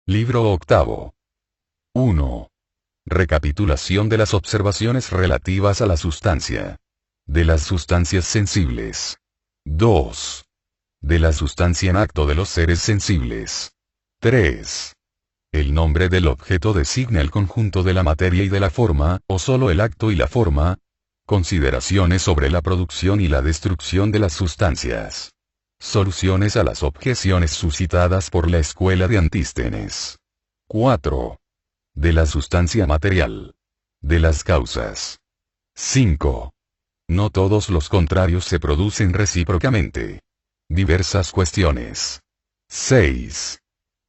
Libro octavo. 1. Recapitulación de las observaciones relativas a la sustancia. De las sustancias sensibles. 2. De la sustancia en acto de los seres sensibles. 3. El nombre del objeto designa el conjunto de la materia y de la forma, o solo el acto y la forma. Consideraciones sobre la producción y la destrucción de las sustancias. Soluciones a las objeciones suscitadas por la escuela de Antístenes. 4. De la sustancia material. De las causas. 5. No todos los contrarios se producen recíprocamente. Diversas cuestiones. 6.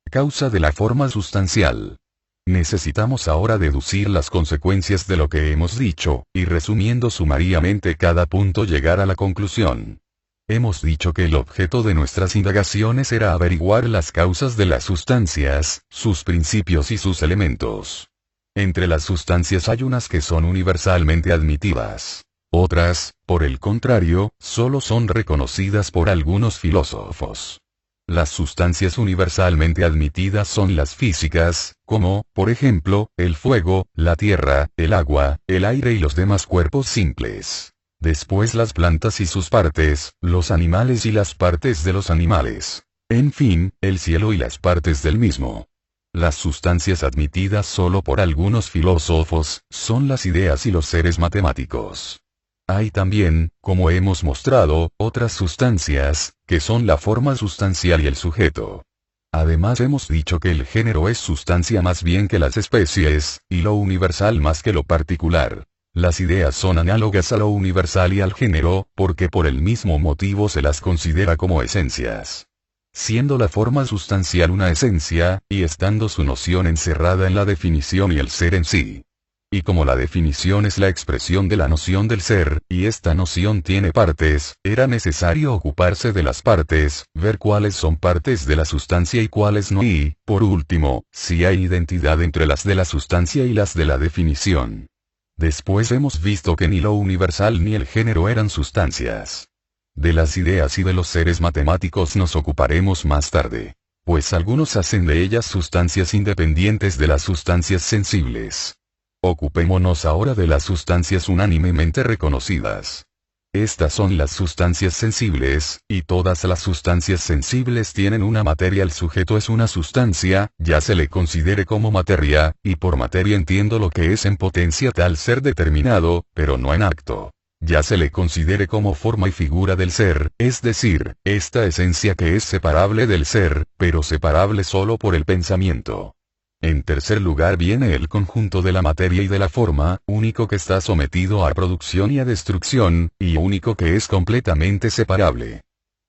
Causa de la forma sustancial. Necesitamos ahora deducir las consecuencias de lo que hemos dicho, y resumiendo sumariamente cada punto llegar a la conclusión. Hemos dicho que el objeto de nuestras indagaciones era averiguar las causas de las sustancias, sus principios y sus elementos. Entre las sustancias hay unas que son universalmente admitidas. Otras, por el contrario, solo son reconocidas por algunos filósofos. Las sustancias universalmente admitidas son las físicas, como, por ejemplo, el fuego, la tierra, el agua, el aire y los demás cuerpos simples. Después las plantas y sus partes, los animales y las partes de los animales. En fin, el cielo y las partes del mismo. Las sustancias admitidas solo por algunos filósofos, son las ideas y los seres matemáticos. Hay también, como hemos mostrado, otras sustancias, que son la forma sustancial y el sujeto. Además hemos dicho que el género es sustancia más bien que las especies, y lo universal más que lo particular. Las ideas son análogas a lo universal y al género, porque por el mismo motivo se las considera como esencias. Siendo la forma sustancial una esencia, y estando su noción encerrada en la definición y el ser en sí. Y como la definición es la expresión de la noción del ser, y esta noción tiene partes, era necesario ocuparse de las partes, ver cuáles son partes de la sustancia y cuáles no y, por último, si hay identidad entre las de la sustancia y las de la definición. Después hemos visto que ni lo universal ni el género eran sustancias. De las ideas y de los seres matemáticos nos ocuparemos más tarde. Pues algunos hacen de ellas sustancias independientes de las sustancias sensibles. Ocupémonos ahora de las sustancias unánimemente reconocidas. Estas son las sustancias sensibles, y todas las sustancias sensibles tienen una materia. El sujeto es una sustancia, ya se le considere como materia, y por materia entiendo lo que es en potencia tal ser determinado, pero no en acto. Ya se le considere como forma y figura del ser, es decir, esta esencia que es separable del ser, pero separable solo por el pensamiento. En tercer lugar viene el conjunto de la materia y de la forma, único que está sometido a producción y a destrucción, y único que es completamente separable.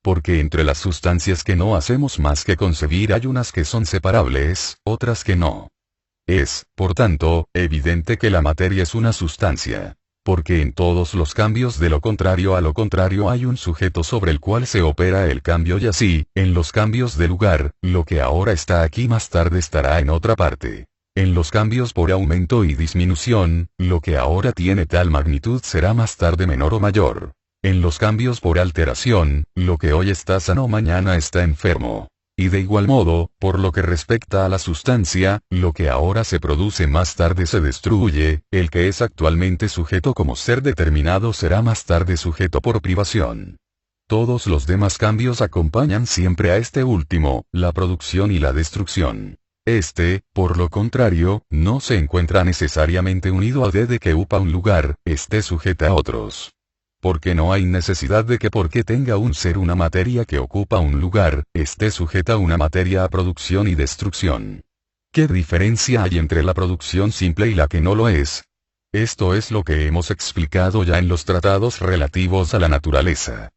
Porque entre las sustancias que no hacemos más que concebir hay unas que son separables, otras que no. Es, por tanto, evidente que la materia es una sustancia. Porque en todos los cambios de lo contrario a lo contrario hay un sujeto sobre el cual se opera el cambio y así, en los cambios de lugar, lo que ahora está aquí más tarde estará en otra parte. En los cambios por aumento y disminución, lo que ahora tiene tal magnitud será más tarde menor o mayor. En los cambios por alteración, lo que hoy está sano mañana está enfermo. Y de igual modo, por lo que respecta a la sustancia, lo que ahora se produce más tarde se destruye, el que es actualmente sujeto como ser determinado será más tarde sujeto por privación. Todos los demás cambios acompañan siempre a este último, la producción y la destrucción. Este, por lo contrario, no se encuentra necesariamente unido a de que ocupa un lugar, esté sujeta a otros. Porque no hay necesidad de que porque tenga un ser una materia que ocupa un lugar, esté sujeta a una materia a producción y destrucción. ¿Qué diferencia hay entre la producción simple y la que no lo es? Esto es lo que hemos explicado ya en los tratados relativos a la naturaleza.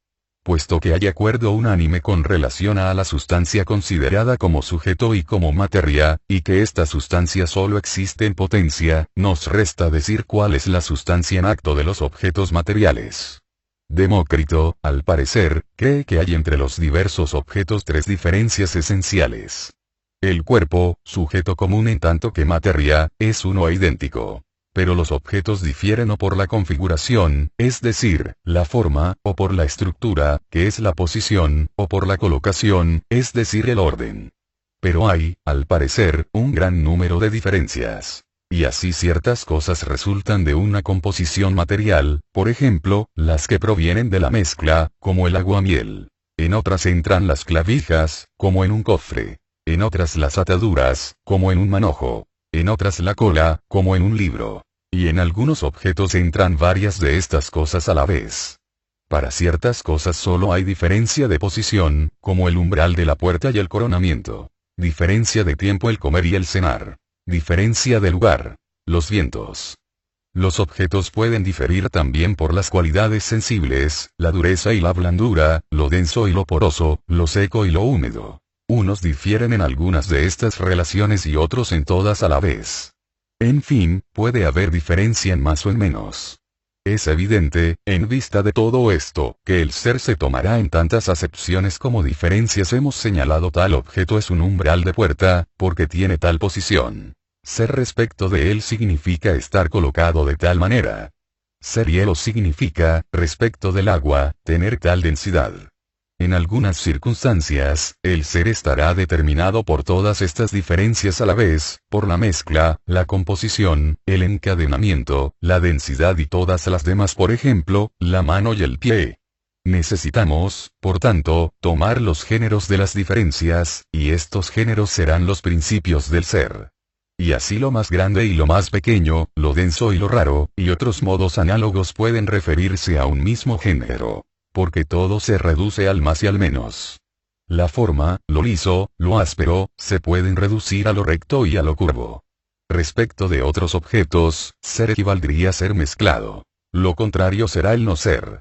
Puesto que hay acuerdo unánime con relación a la sustancia considerada como sujeto y como materia, y que esta sustancia solo existe en potencia, nos resta decir cuál es la sustancia en acto de los objetos materiales. Demócrito, al parecer, cree que hay entre los diversos objetos tres diferencias esenciales. El cuerpo, sujeto común en tanto que materia, es uno e idéntico. Pero los objetos difieren o por la configuración, es decir, la forma, o por la estructura, que es la posición, o por la colocación, es decir el orden. Pero hay, al parecer, un gran número de diferencias. Y así ciertas cosas resultan de una composición material, por ejemplo, las que provienen de la mezcla, como el aguamiel. En otras entran las clavijas, como en un cofre. En otras las ataduras, como en un manojo. En otras la cola, como en un libro. Y en algunos objetos entran varias de estas cosas a la vez. Para ciertas cosas solo hay diferencia de posición, como el umbral de la puerta y el coronamiento. Diferencia de tiempo el comer y el cenar. Diferencia de lugar. Los vientos. Los objetos pueden diferir también por las cualidades sensibles, la dureza y la blandura, lo denso y lo poroso, lo seco y lo húmedo. Unos difieren en algunas de estas relaciones y otros en todas a la vez. En fin, puede haber diferencia en más o en menos. Es evidente, en vista de todo esto, que el ser se tomará en tantas acepciones como diferencias. Hemos señalado tal objeto es un umbral de puerta, porque tiene tal posición. Ser respecto de él significa estar colocado de tal manera. Ser hielo significa, respecto del agua, tener tal densidad. En algunas circunstancias, el ser estará determinado por todas estas diferencias a la vez, por la mezcla, la composición, el encadenamiento, la densidad y todas las demás, por ejemplo, la mano y el pie. Necesitamos, por tanto, tomar los géneros de las diferencias, y estos géneros serán los principios del ser. Y así lo más grande y lo más pequeño, lo denso y lo raro, y otros modos análogos pueden referirse a un mismo género. Porque todo se reduce al más y al menos. La forma, lo liso, lo áspero, se pueden reducir a lo recto y a lo curvo. Respecto de otros objetos, ser equivaldría a ser mezclado. Lo contrario será el no ser.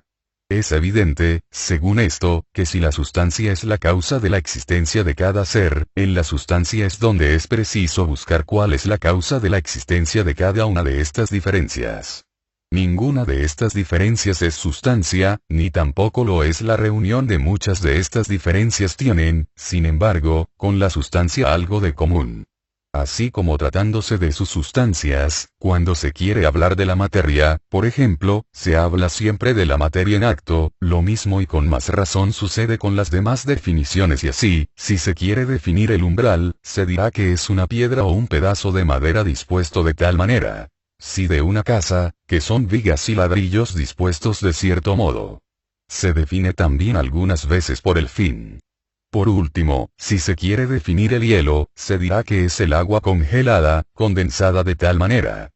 Es evidente, según esto, que si la sustancia es la causa de la existencia de cada ser, en la sustancia es donde es preciso buscar cuál es la causa de la existencia de cada una de estas diferencias. Ninguna de estas diferencias es sustancia, ni tampoco lo es la reunión de muchas de estas diferencias. Tienen, sin embargo, con la sustancia algo de común. Así como tratándose de sus sustancias, cuando se quiere hablar de la materia, por ejemplo, se habla siempre de la materia en acto, lo mismo y con más razón sucede con las demás definiciones. Y así, si se quiere definir el umbral, se dirá que es una piedra o un pedazo de madera dispuesto de tal manera. Si de una casa, que son vigas y ladrillos dispuestos de cierto modo. Se define también algunas veces por el fin. Por último, si se quiere definir el hielo, se dirá que es el agua congelada, condensada de tal manera.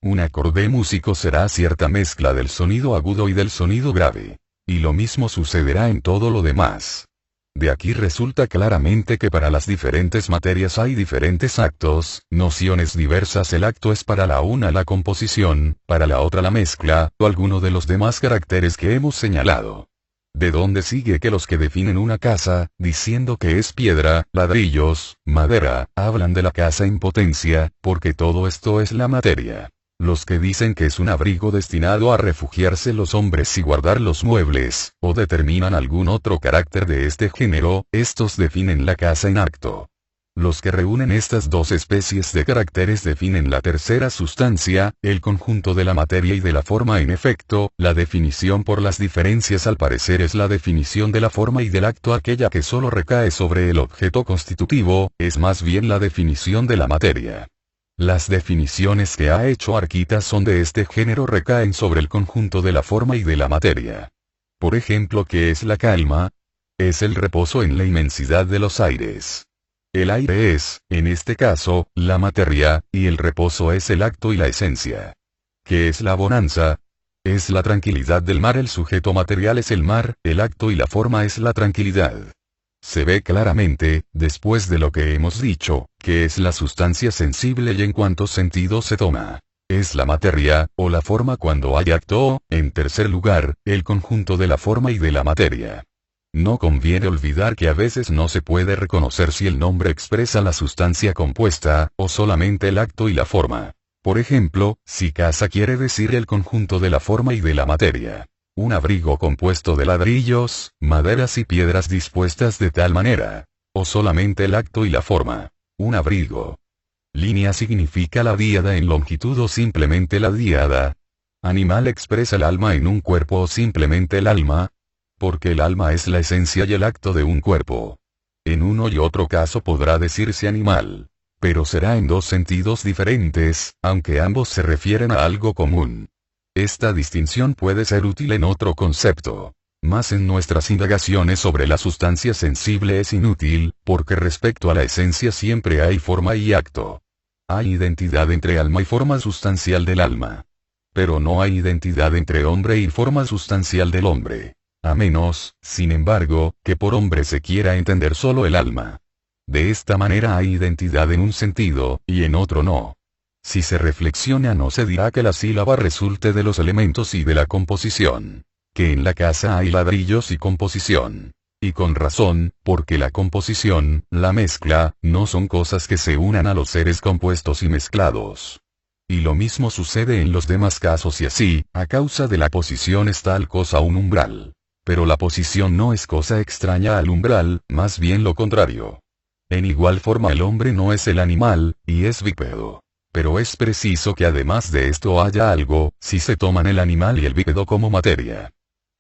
Un acorde músico será cierta mezcla del sonido agudo y del sonido grave. Y lo mismo sucederá en todo lo demás. De aquí resulta claramente que para las diferentes materias hay diferentes actos, nociones diversas. El acto es para la una la composición, para la otra la mezcla, o alguno de los demás caracteres que hemos señalado. De donde sigue que los que definen una casa, diciendo que es piedra, ladrillos, madera, hablan de la casa en potencia, porque todo esto es la materia. Los que dicen que es un abrigo destinado a refugiarse los hombres y guardar los muebles, o determinan algún otro carácter de este género, estos definen la casa en acto. Los que reúnen estas dos especies de caracteres definen la tercera sustancia, el conjunto de la materia y de la forma. En efecto, la definición por las diferencias al parecer es la definición de la forma y del acto. Aquella que solo recae sobre el objeto constitutivo, es más bien la definición de la materia. Las definiciones que ha hecho Arquita son de este género, recaen sobre el conjunto de la forma y de la materia. Por ejemplo, ¿qué es la calma? Es el reposo en la inmensidad de los aires. El aire es, en este caso, la materia, y el reposo es el acto y la esencia. ¿Qué es la bonanza? Es la tranquilidad del mar. El sujeto material es el mar, el acto y la forma es la tranquilidad. Se ve claramente, después de lo que hemos dicho, que es la sustancia sensible y en cuántos sentidos se toma. Es la materia, o la forma cuando hay acto, en tercer lugar, el conjunto de la forma y de la materia. No conviene olvidar que a veces no se puede reconocer si el nombre expresa la sustancia compuesta, o solamente el acto y la forma. Por ejemplo, si casa quiere decir el conjunto de la forma y de la materia. Un abrigo compuesto de ladrillos, maderas y piedras dispuestas de tal manera. O solamente el acto y la forma. Un abrigo. Línea significa la díada en longitud o simplemente la díada. Animal expresa el alma en un cuerpo o simplemente el alma. Porque el alma es la esencia y el acto de un cuerpo. En uno y otro caso podrá decirse animal. Pero será en dos sentidos diferentes, aunque ambos se refieren a algo común. Esta distinción puede ser útil en otro concepto. Mas en nuestras indagaciones sobre la sustancia sensible es inútil, porque respecto a la esencia siempre hay forma y acto. Hay identidad entre alma y forma sustancial del alma. Pero no hay identidad entre hombre y forma sustancial del hombre. A menos, sin embargo, que por hombre se quiera entender solo el alma. De esta manera hay identidad en un sentido, y en otro no. Si se reflexiona no se dirá que la sílaba resulte de los elementos y de la composición. Que en la casa hay ladrillos y composición. Y con razón, porque la composición, la mezcla, no son cosas que se unan a los seres compuestos y mezclados. Y lo mismo sucede en los demás casos y así, a causa de la posición es tal cosa un umbral. Pero la posición no es cosa extraña al umbral, más bien lo contrario. En igual forma el hombre no es el animal, y es bípedo. Pero es preciso que además de esto haya algo, si se toman el animal y el bípedo como materia.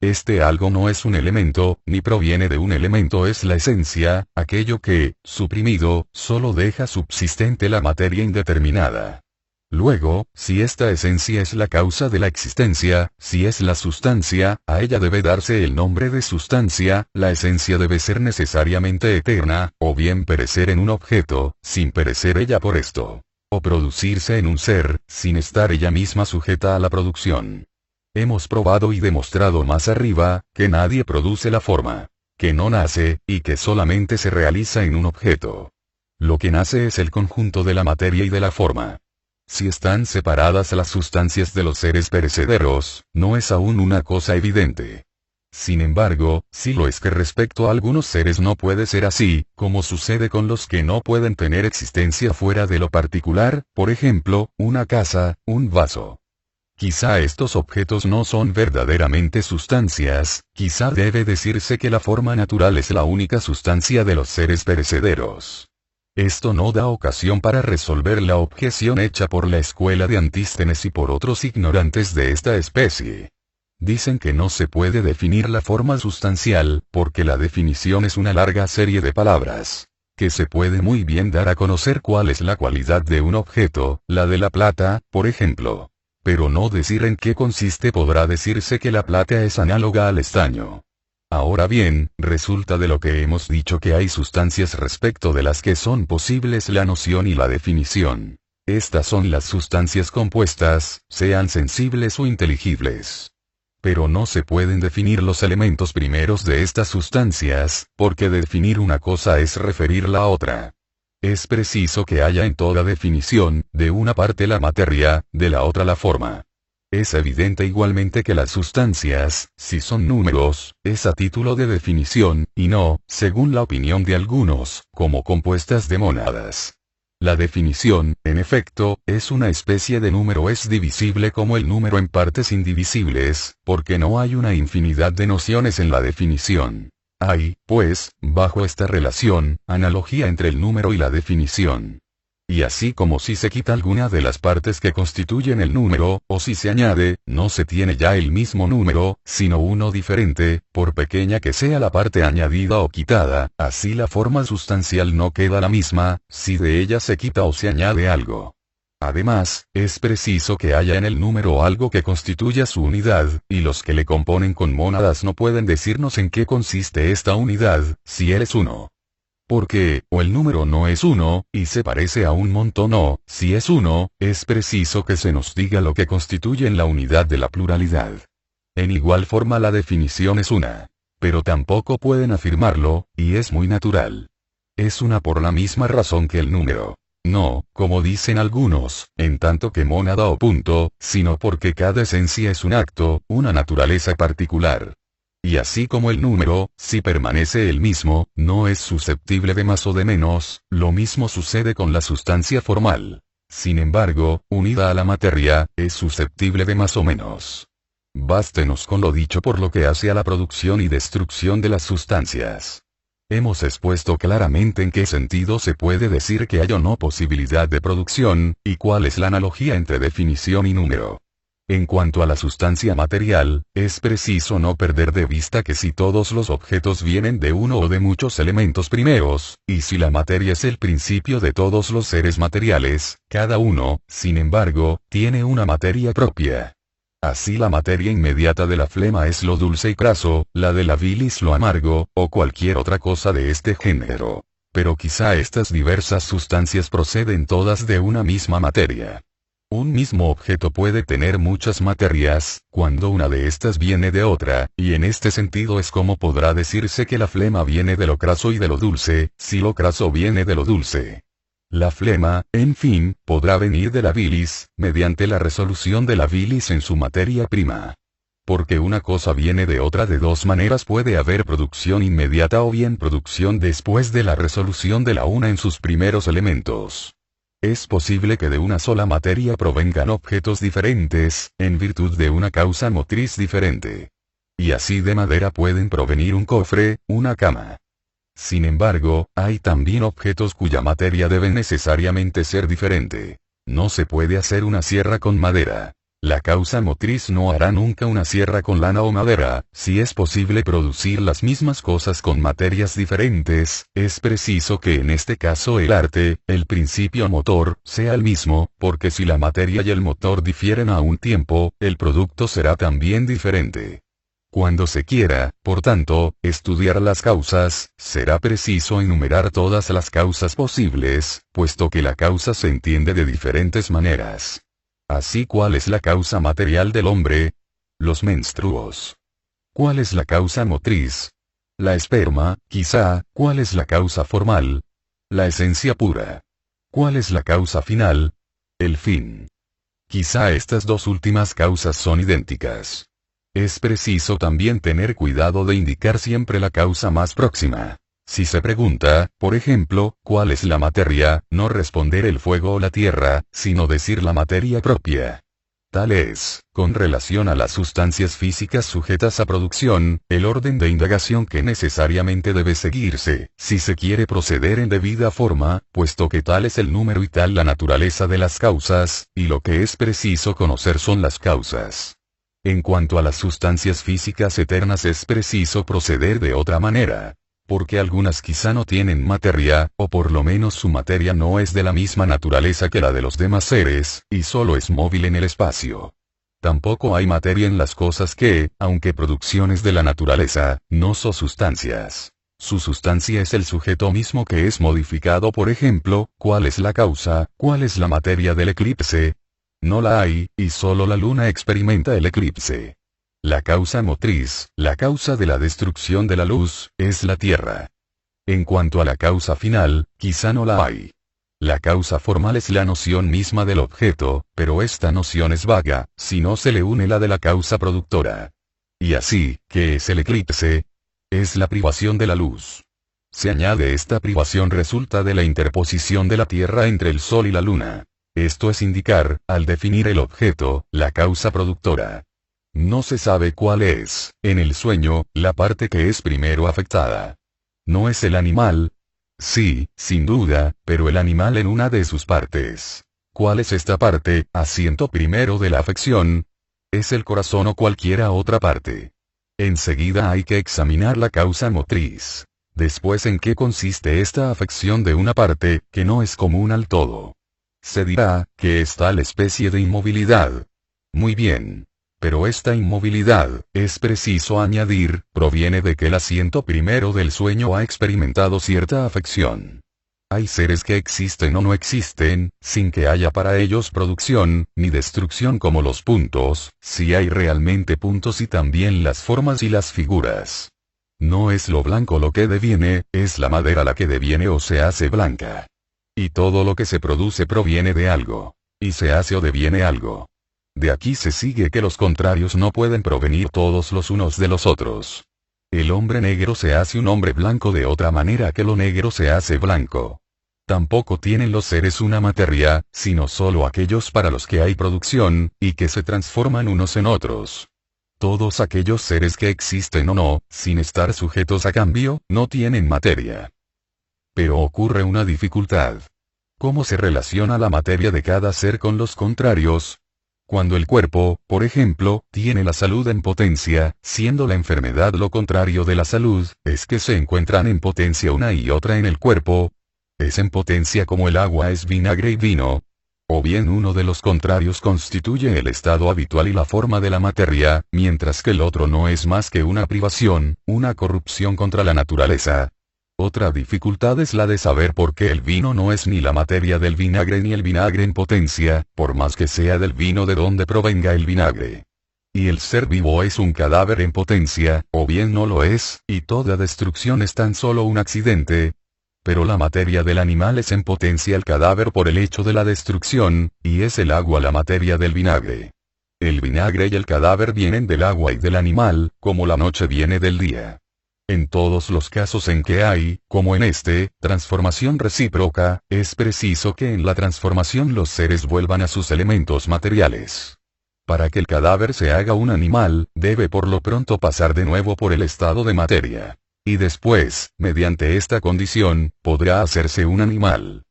Este algo no es un elemento, ni proviene de un elemento, es la esencia, aquello que, suprimido, solo deja subsistente la materia indeterminada. Luego, si esta esencia es la causa de la existencia, si es la sustancia, a ella debe darse el nombre de sustancia, la esencia debe ser necesariamente eterna, o bien perecer en un objeto, sin perecer ella por esto. O producirse en un ser, sin estar ella misma sujeta a la producción. Hemos probado y demostrado más arriba, que nadie produce la forma. Que no nace, y que solamente se realiza en un objeto. Lo que nace es el conjunto de la materia y de la forma. Si están separadas las sustancias de los seres perecederos, no es aún una cosa evidente. Sin embargo, sí lo es que respecto a algunos seres no puede ser así, como sucede con los que no pueden tener existencia fuera de lo particular, por ejemplo, una casa, un vaso. Quizá estos objetos no son verdaderamente sustancias, quizá debe decirse que la forma natural es la única sustancia de los seres perecederos. Esto no da ocasión para resolver la objeción hecha por la escuela de Antístenes y por otros ignorantes de esta especie. Dicen que no se puede definir la forma sustancial, porque la definición es una larga serie de palabras. Que se puede muy bien dar a conocer cuál es la cualidad de un objeto, la de la plata, por ejemplo. Pero no decir en qué consiste. Podrá decirse que la plata es análoga al estaño. Ahora bien, resulta de lo que hemos dicho que hay sustancias respecto de las que son posibles la noción y la definición. Estas son las sustancias compuestas, sean sensibles o inteligibles. Pero no se pueden definir los elementos primeros de estas sustancias, porque definir una cosa es referirla a otra. Es preciso que haya en toda definición, de una parte la materia, de la otra la forma. Es evidente igualmente que las sustancias, si son números, es a título de definición, y no, según la opinión de algunos, como compuestas de mónadas. La definición, en efecto, es una especie de número, es divisible como el número en partes indivisibles, porque no hay una infinidad de nociones en la definición. Hay, pues, bajo esta relación, analogía entre el número y la definición. Y así como si se quita alguna de las partes que constituyen el número, o si se añade, no se tiene ya el mismo número, sino uno diferente, por pequeña que sea la parte añadida o quitada, así la forma sustancial no queda la misma, si de ella se quita o se añade algo. Además, es preciso que haya en el número algo que constituya su unidad, y los que le componen con mónadas no pueden decirnos en qué consiste esta unidad, si él es uno. Porque, o el número no es uno, y se parece a un montón, o, si es uno, es preciso que se nos diga lo que constituye en la unidad de la pluralidad. En igual forma la definición es una. Pero tampoco pueden afirmarlo, y es muy natural. Es una por la misma razón que el número. No, como dicen algunos, en tanto que mónada o punto, sino porque cada esencia es un acto, una naturaleza particular. Y así como el número, si permanece el mismo, no es susceptible de más o de menos, lo mismo sucede con la sustancia formal. Sin embargo, unida a la materia, es susceptible de más o menos. Bástenos con lo dicho por lo que hace a la producción y destrucción de las sustancias. Hemos expuesto claramente en qué sentido se puede decir que hay o no posibilidad de producción, y cuál es la analogía entre definición y número. En cuanto a la sustancia material, es preciso no perder de vista que si todos los objetos vienen de uno o de muchos elementos primeros, y si la materia es el principio de todos los seres materiales, cada uno, sin embargo, tiene una materia propia. Así la materia inmediata de la flema es lo dulce y craso, la de la bilis lo amargo, o cualquier otra cosa de este género. Pero quizá estas diversas sustancias proceden todas de una misma materia. Un mismo objeto puede tener muchas materias, cuando una de estas viene de otra, y en este sentido es como podrá decirse que la flema viene de lo craso y de lo dulce, si lo craso viene de lo dulce. La flema, en fin, podrá venir de la bilis, mediante la resolución de la bilis en su materia prima. Porque una cosa viene de otra de dos maneras: puede haber producción inmediata o bien producción después de la resolución de la una en sus primeros elementos. Es posible que de una sola materia provengan objetos diferentes, en virtud de una causa motriz diferente. Y así de madera pueden provenir un cofre, una cama. Sin embargo, hay también objetos cuya materia debe necesariamente ser diferente. No se puede hacer una sierra con madera. La causa motriz no hará nunca una sierra con lana o madera. Si es posible producir las mismas cosas con materias diferentes, es preciso que en este caso el arte, el principio motor, sea el mismo, porque si la materia y el motor difieren a un tiempo, el producto será también diferente. Cuando se quiera, por tanto, estudiar las causas, será preciso enumerar todas las causas posibles, puesto que la causa se entiende de diferentes maneras. Así, ¿cuál es la causa material del hombre? Los menstruos. ¿Cuál es la causa motriz? La esperma, quizá. ¿Cuál es la causa formal? La esencia pura. ¿Cuál es la causa final? El fin. Quizá estas dos últimas causas son idénticas. Es preciso también tener cuidado de indicar siempre la causa más próxima. Si se pregunta, por ejemplo, ¿cuál es la materia?, no responder el fuego o la tierra, sino decir la materia propia. Tal es, con relación a las sustancias físicas sujetas a producción, el orden de indagación que necesariamente debe seguirse, si se quiere proceder en debida forma, puesto que tal es el número y tal la naturaleza de las causas, y lo que es preciso conocer son las causas. En cuanto a las sustancias físicas eternas es preciso proceder de otra manera. Porque algunas quizá no tienen materia, o por lo menos su materia no es de la misma naturaleza que la de los demás seres, y solo es móvil en el espacio. Tampoco hay materia en las cosas que, aunque producciones de la naturaleza, no son sustancias. Su sustancia es el sujeto mismo que es modificado. Por ejemplo, ¿cuál es la causa? ¿Cuál es la materia del eclipse? No la hay, y solo la luna experimenta el eclipse. La causa motriz, la causa de la destrucción de la luz, es la Tierra. En cuanto a la causa final, quizá no la hay. La causa formal es la noción misma del objeto, pero esta noción es vaga, si no se le une la de la causa productora. Y así, ¿qué es el eclipse? Es la privación de la luz. Se añade esta privación resulta de la interposición de la Tierra entre el Sol y la Luna. Esto es indicar, al definir el objeto, la causa productora. No se sabe cuál es, en el sueño, la parte que es primero afectada. ¿No es el animal? Sí, sin duda, pero el animal en una de sus partes. ¿Cuál es esta parte, asiento primero de la afección? Es el corazón o cualquiera otra parte. Enseguida hay que examinar la causa motriz. Después, ¿en qué consiste esta afección de una parte, que no es común al todo? Se dirá, que es tal especie de inmovilidad. Muy bien. Pero esta inmovilidad, es preciso añadir, proviene de que el asiento primero del sueño ha experimentado cierta afección. Hay seres que existen o no existen, sin que haya para ellos producción, ni destrucción, como los puntos, si hay realmente puntos, y también las formas y las figuras. No es lo blanco lo que deviene, es la madera la que deviene o se hace blanca. Y todo lo que se produce proviene de algo. Y se hace o deviene algo. De aquí se sigue que los contrarios no pueden provenir todos los unos de los otros. El hombre negro se hace un hombre blanco de otra manera que lo negro se hace blanco. Tampoco tienen los seres una materia, sino solo aquellos para los que hay producción, y que se transforman unos en otros. Todos aquellos seres que existen o no, sin estar sujetos a cambio, no tienen materia. Pero ocurre una dificultad. ¿Cómo se relaciona la materia de cada ser con los contrarios? Cuando el cuerpo, por ejemplo, tiene la salud en potencia, siendo la enfermedad lo contrario de la salud, es que se encuentran en potencia una y otra en el cuerpo. Es en potencia como el agua es vinagre y vino. O bien uno de los contrarios constituye el estado habitual y la forma de la materia, mientras que el otro no es más que una privación, una corrupción contra la naturaleza. Otra dificultad es la de saber por qué el vino no es ni la materia del vinagre ni el vinagre en potencia, por más que sea del vino de donde provenga el vinagre. Y el ser vivo es un cadáver en potencia, o bien no lo es, y toda destrucción es tan solo un accidente. Pero la materia del animal es en potencia el cadáver por el hecho de la destrucción, y es el agua la materia del vinagre. El vinagre y el cadáver vienen del agua y del animal, como la noche viene del día. En todos los casos en que hay, como en este, transformación recíproca, es preciso que en la transformación los seres vuelvan a sus elementos materiales. Para que el cadáver se haga un animal, debe por lo pronto pasar de nuevo por el estado de materia. Y después, mediante esta condición, podrá hacerse un animal.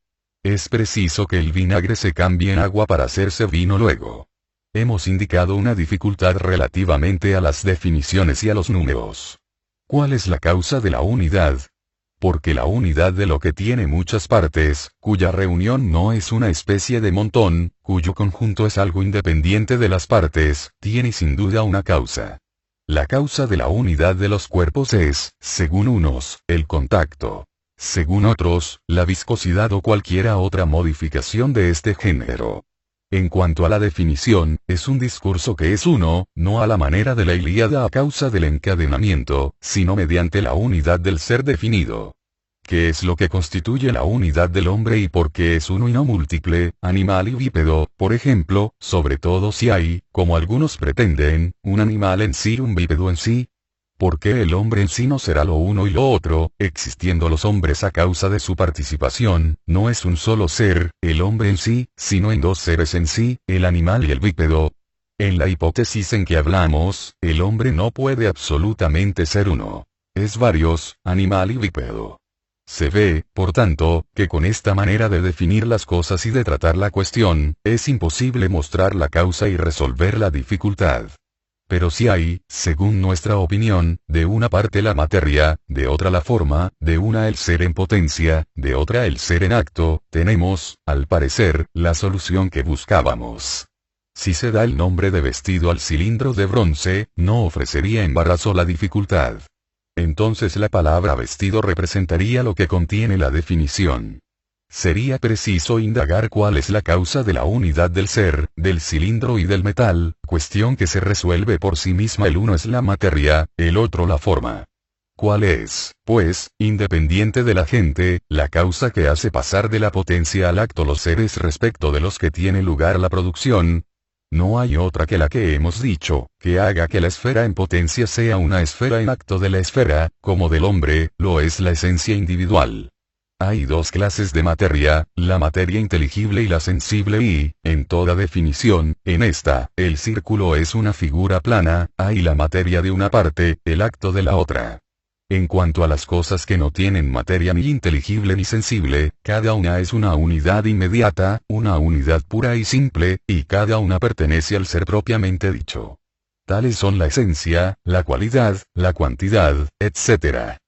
Es preciso que el vinagre se cambie en agua para hacerse vino luego. Hemos indicado una dificultad relativamente a las definiciones y a los números. ¿Cuál es la causa de la unidad? Porque la unidad de lo que tiene muchas partes, cuya reunión no es una especie de montón, cuyo conjunto es algo independiente de las partes, tiene sin duda una causa. La causa de la unidad de los cuerpos es, según unos, el contacto. Según otros, la viscosidad o cualquiera otra modificación de este género. En cuanto a la definición, es un discurso que es uno, no a la manera de la Ilíada a causa del encadenamiento, sino mediante la unidad del ser definido. ¿Qué es lo que constituye la unidad del hombre y por qué es uno y no múltiple, animal y bípedo, por ejemplo, sobre todo si hay, como algunos pretenden, un animal en sí y un bípedo en sí? ¿Por qué el hombre en sí no será lo uno y lo otro, existiendo los hombres a causa de su participación, no es un solo ser, el hombre en sí, sino en dos seres en sí, el animal y el bípedo? En la hipótesis en que hablamos, el hombre no puede absolutamente ser uno. Es varios, animal y bípedo. Se ve, por tanto, que con esta manera de definir las cosas y de tratar la cuestión, es imposible mostrar la causa y resolver la dificultad. Pero si hay, según nuestra opinión, de una parte la materia, de otra la forma, de una el ser en potencia, de otra el ser en acto, tenemos, al parecer, la solución que buscábamos. Si se da el nombre de vestido al cilindro de bronce, no ofrecería embarazo la dificultad. Entonces la palabra vestido representaría lo que contiene la definición. Sería preciso indagar cuál es la causa de la unidad del ser, del cilindro y del metal, cuestión que se resuelve por sí misma. El uno es la materia, el otro la forma. ¿Cuál es, pues, independiente de la gente, la causa que hace pasar de la potencia al acto los seres respecto de los que tiene lugar la producción? No hay otra que la que hemos dicho, que haga que la esfera en potencia sea una esfera en acto de la esfera, como del hombre, lo es la esencia individual. Hay dos clases de materia, la materia inteligible y la sensible y, en toda definición, en esta, el círculo es una figura plana, hay la materia de una parte, el acto de la otra. En cuanto a las cosas que no tienen materia ni inteligible ni sensible, cada una es una unidad inmediata, una unidad pura y simple, y cada una pertenece al ser propiamente dicho. Tales son la esencia, la cualidad, la cuantidad, etc.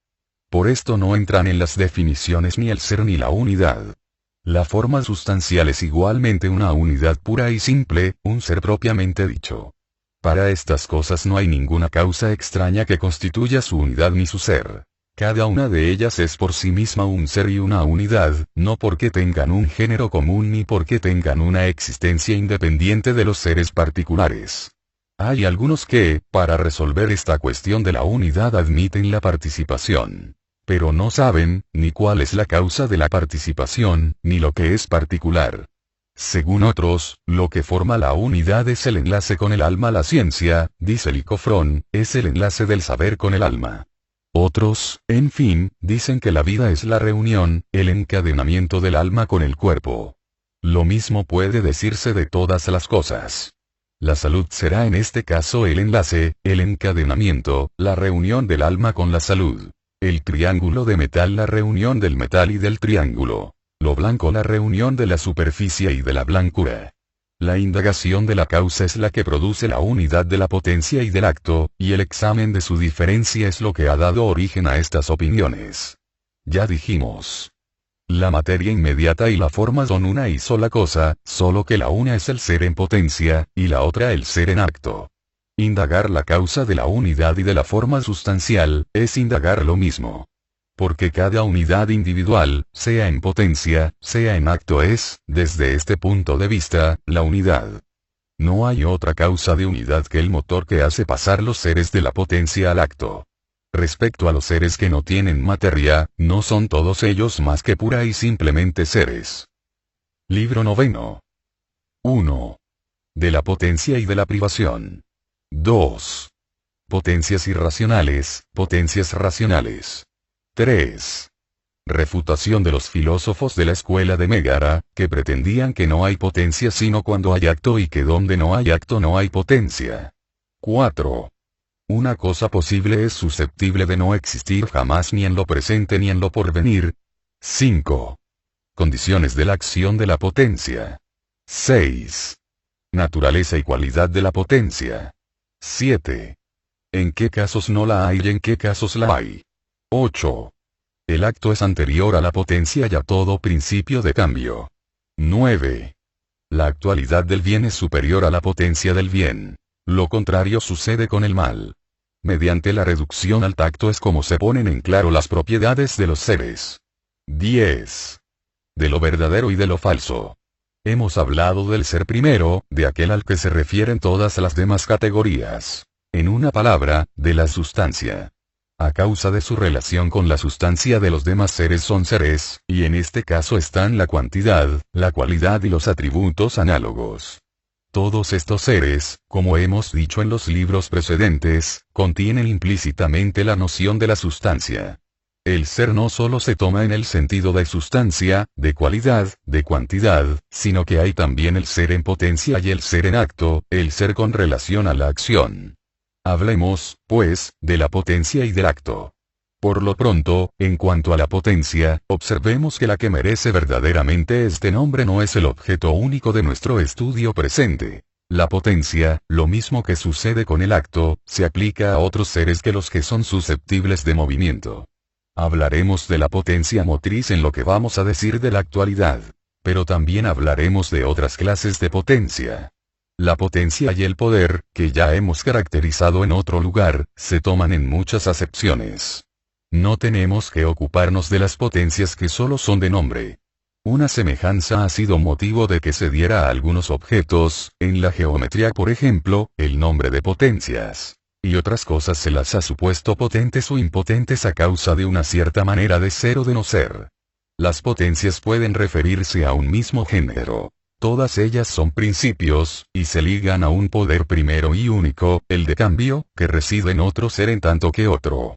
Por esto no entran en las definiciones ni el ser ni la unidad. La forma sustancial es igualmente una unidad pura y simple, un ser propiamente dicho. Para estas cosas no hay ninguna causa extraña que constituya su unidad ni su ser. Cada una de ellas es por sí misma un ser y una unidad, no porque tengan un género común ni porque tengan una existencia independiente de los seres particulares. Hay algunos que, para resolver esta cuestión de la unidad, admiten la participación. Pero no saben, ni cuál es la causa de la participación, ni lo que es particular. Según otros, lo que forma la unidad es el enlace con el alma. La ciencia, dice Licofrón, es el enlace del saber con el alma. Otros, en fin, dicen que la vida es la reunión, el encadenamiento del alma con el cuerpo. Lo mismo puede decirse de todas las cosas. La salud será en este caso el enlace, el encadenamiento, la reunión del alma con la salud. El triángulo de metal, la reunión del metal y del triángulo. Lo blanco, la reunión de la superficie y de la blancura. La indagación de la causa es la que produce la unidad de la potencia y del acto, y el examen de su diferencia es lo que ha dado origen a estas opiniones. Ya dijimos. La materia inmediata y la forma son una y sola cosa, solo que la una es el ser en potencia, y la otra el ser en acto. Indagar la causa de la unidad y de la forma sustancial, es indagar lo mismo. Porque cada unidad individual, sea en potencia, sea en acto es, desde este punto de vista, la unidad. No hay otra causa de unidad que el motor que hace pasar los seres de la potencia al acto. Respecto a los seres que no tienen materia, no son todos ellos más que pura y simplemente seres. Libro noveno. 1. De la potencia y de la privación. 2. Potencias irracionales, potencias racionales. 3. Refutación de los filósofos de la escuela de Megara, que pretendían que no hay potencia sino cuando hay acto y que donde no hay acto no hay potencia. 4. Una cosa posible es susceptible de no existir jamás ni en lo presente ni en lo porvenir. 5. Condiciones de la acción de la potencia. 6. Naturaleza y cualidad de la potencia. 7. ¿En qué casos no la hay y en qué casos la hay? 8. El acto es anterior a la potencia y a todo principio de cambio. 9. La actualidad del bien es superior a la potencia del bien. Lo contrario sucede con el mal. Mediante la reducción al tacto es como se ponen en claro las propiedades de los seres. 10. De lo verdadero y de lo falso. Hemos hablado del ser primero, de aquel al que se refieren todas las demás categorías. En una palabra, de la sustancia. A causa de su relación con la sustancia de los demás seres son seres, y en este caso están la cuantidad, la cualidad y los atributos análogos. Todos estos seres, como hemos dicho en los libros precedentes, contienen implícitamente la noción de la sustancia. El ser no solo se toma en el sentido de sustancia, de cualidad, de cuantidad, sino que hay también el ser en potencia y el ser en acto, el ser con relación a la acción. Hablemos, pues, de la potencia y del acto. Por lo pronto, en cuanto a la potencia, observemos que la que merece verdaderamente este nombre no es el objeto único de nuestro estudio presente. La potencia, lo mismo que sucede con el acto, se aplica a otros seres que los que son susceptibles de movimiento. Hablaremos de la potencia motriz en lo que vamos a decir de la actualidad. Pero también hablaremos de otras clases de potencia. La potencia y el poder, que ya hemos caracterizado en otro lugar, se toman en muchas acepciones. No tenemos que ocuparnos de las potencias que solo son de nombre. Una semejanza ha sido motivo de que se diera a algunos objetos, en la geometría por ejemplo, el nombre de potencias. Y otras cosas se las ha supuesto potentes o impotentes a causa de una cierta manera de ser o de no ser. Las potencias pueden referirse a un mismo género. Todas ellas son principios, y se ligan a un poder primero y único, el de cambio, que reside en otro ser en tanto que otro.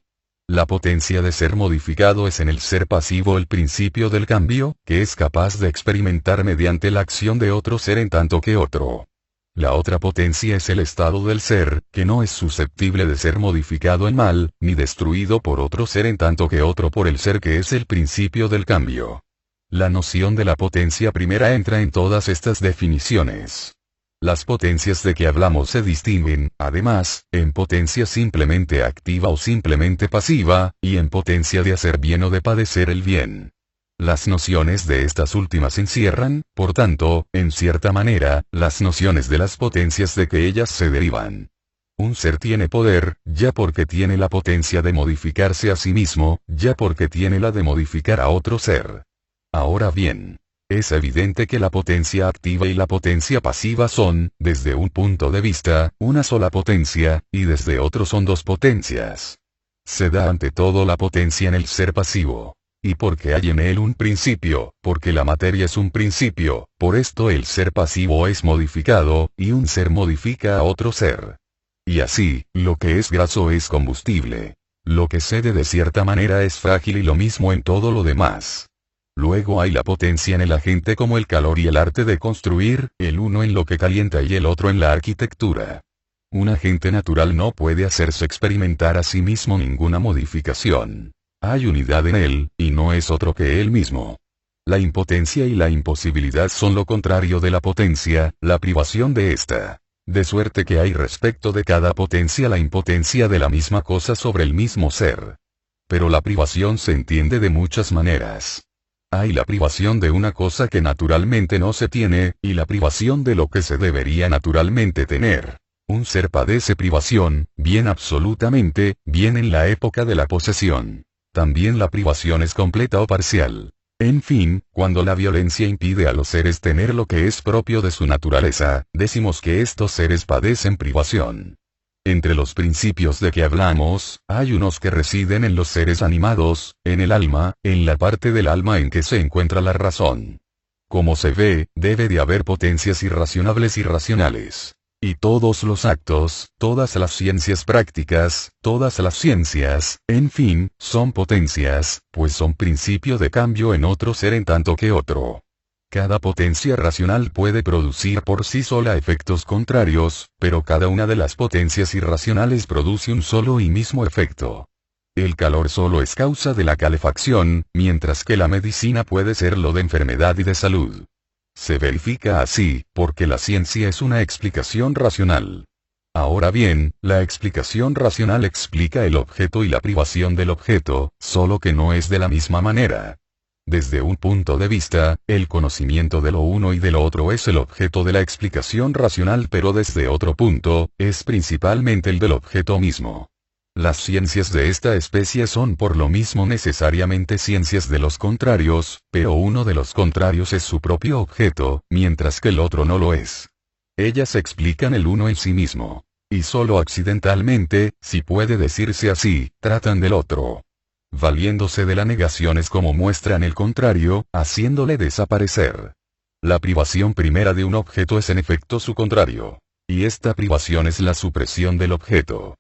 La potencia de ser modificado es en el ser pasivo el principio del cambio, que es capaz de experimentar mediante la acción de otro ser en tanto que otro. La otra potencia es el estado del ser, que no es susceptible de ser modificado en mal, ni destruido por otro ser en tanto que otro por el ser que es el principio del cambio. La noción de la potencia primera entra en todas estas definiciones. Las potencias de que hablamos se distinguen, además, en potencia simplemente activa o simplemente pasiva, y en potencia de hacer bien o de padecer el bien. Las nociones de estas últimas encierran, por tanto, en cierta manera, las nociones de las potencias de que ellas se derivan. Un ser tiene poder, ya porque tiene la potencia de modificarse a sí mismo, ya porque tiene la de modificar a otro ser. Ahora bien, es evidente que la potencia activa y la potencia pasiva son, desde un punto de vista, una sola potencia, y desde otro son dos potencias. Se da ante todo la potencia en el ser pasivo. Y porque hay en él un principio, porque la materia es un principio, por esto el ser pasivo es modificado, y un ser modifica a otro ser. Y así, lo que es graso es combustible. Lo que cede de cierta manera es frágil y lo mismo en todo lo demás. Luego hay la potencia en el agente como el calor y el arte de construir, el uno en lo que calienta y el otro en la arquitectura. Un agente natural no puede hacerse experimentar a sí mismo ninguna modificación. Hay unidad en él, y no es otro que él mismo. La impotencia y la imposibilidad son lo contrario de la potencia, la privación de esta. De suerte que hay respecto de cada potencia la impotencia de la misma cosa sobre el mismo ser. Pero la privación se entiende de muchas maneras. Hay la privación de una cosa que naturalmente no se tiene, y la privación de lo que se debería naturalmente tener. Un ser padece privación, bien absolutamente, bien en la época de la posesión. También la privación es completa o parcial. En fin, cuando la violencia impide a los seres tener lo que es propio de su naturaleza, decimos que estos seres padecen privación. Entre los principios de que hablamos, hay unos que residen en los seres animados, en el alma, en la parte del alma en que se encuentra la razón. Como se ve, debe de haber potencias irracionables y racionales. Y todos los actos, todas las ciencias prácticas, todas las ciencias, en fin, son potencias, pues son principio de cambio en otro ser en tanto que otro. Cada potencia racional puede producir por sí sola efectos contrarios, pero cada una de las potencias irracionales produce un solo y mismo efecto. El calor solo es causa de la calefacción, mientras que la medicina puede serlo de enfermedad y de salud. Se verifica así, porque la ciencia es una explicación racional. Ahora bien, la explicación racional explica el objeto y la privación del objeto, solo que no es de la misma manera. Desde un punto de vista, el conocimiento de lo uno y de lo otro es el objeto de la explicación racional, pero desde otro punto, es principalmente el del objeto mismo. Las ciencias de esta especie son por lo mismo necesariamente ciencias de los contrarios, pero uno de los contrarios es su propio objeto, mientras que el otro no lo es. Ellas explican el uno en sí mismo. Y solo accidentalmente, si puede decirse así, tratan del otro. Valiéndose de la negación es como muestran el contrario, haciéndole desaparecer. La privación primera de un objeto es en efecto su contrario. Y esta privación es la supresión del objeto.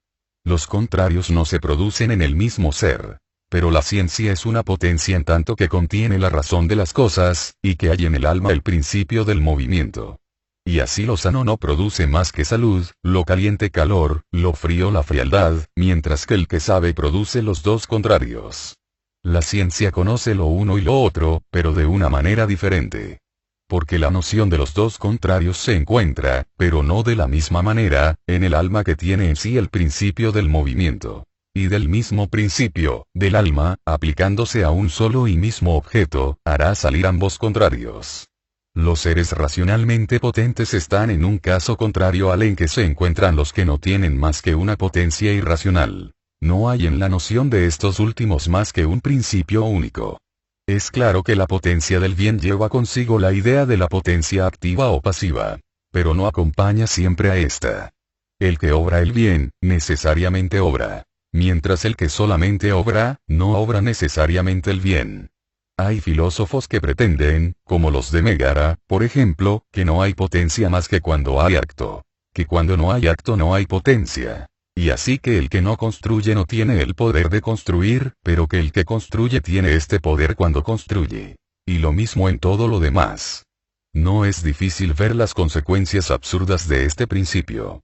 Los contrarios no se producen en el mismo ser. Pero la ciencia es una potencia en tanto que contiene la razón de las cosas, y que hay en el alma el principio del movimiento. Y así lo sano no produce más que salud, lo caliente calor, lo frío la frialdad, mientras que el que sabe produce los dos contrarios. La ciencia conoce lo uno y lo otro, pero de una manera diferente. Porque la noción de los dos contrarios se encuentra, pero no de la misma manera, en el alma que tiene en sí el principio del movimiento. Y del mismo principio, del alma, aplicándose a un solo y mismo objeto, hará salir ambos contrarios. Los seres racionalmente potentes están en un caso contrario al en que se encuentran los que no tienen más que una potencia irracional. No hay en la noción de estos últimos más que un principio único. Es claro que la potencia del bien lleva consigo la idea de la potencia activa o pasiva. Pero no acompaña siempre a esta. El que obra el bien, necesariamente obra. Mientras el que solamente obra, no obra necesariamente el bien. Hay filósofos que pretenden, como los de Megara, por ejemplo, que no hay potencia más que cuando hay acto. Que cuando no hay acto no hay potencia. Y así que el que no construye no tiene el poder de construir, pero que el que construye tiene este poder cuando construye. Y lo mismo en todo lo demás. No es difícil ver las consecuencias absurdas de este principio.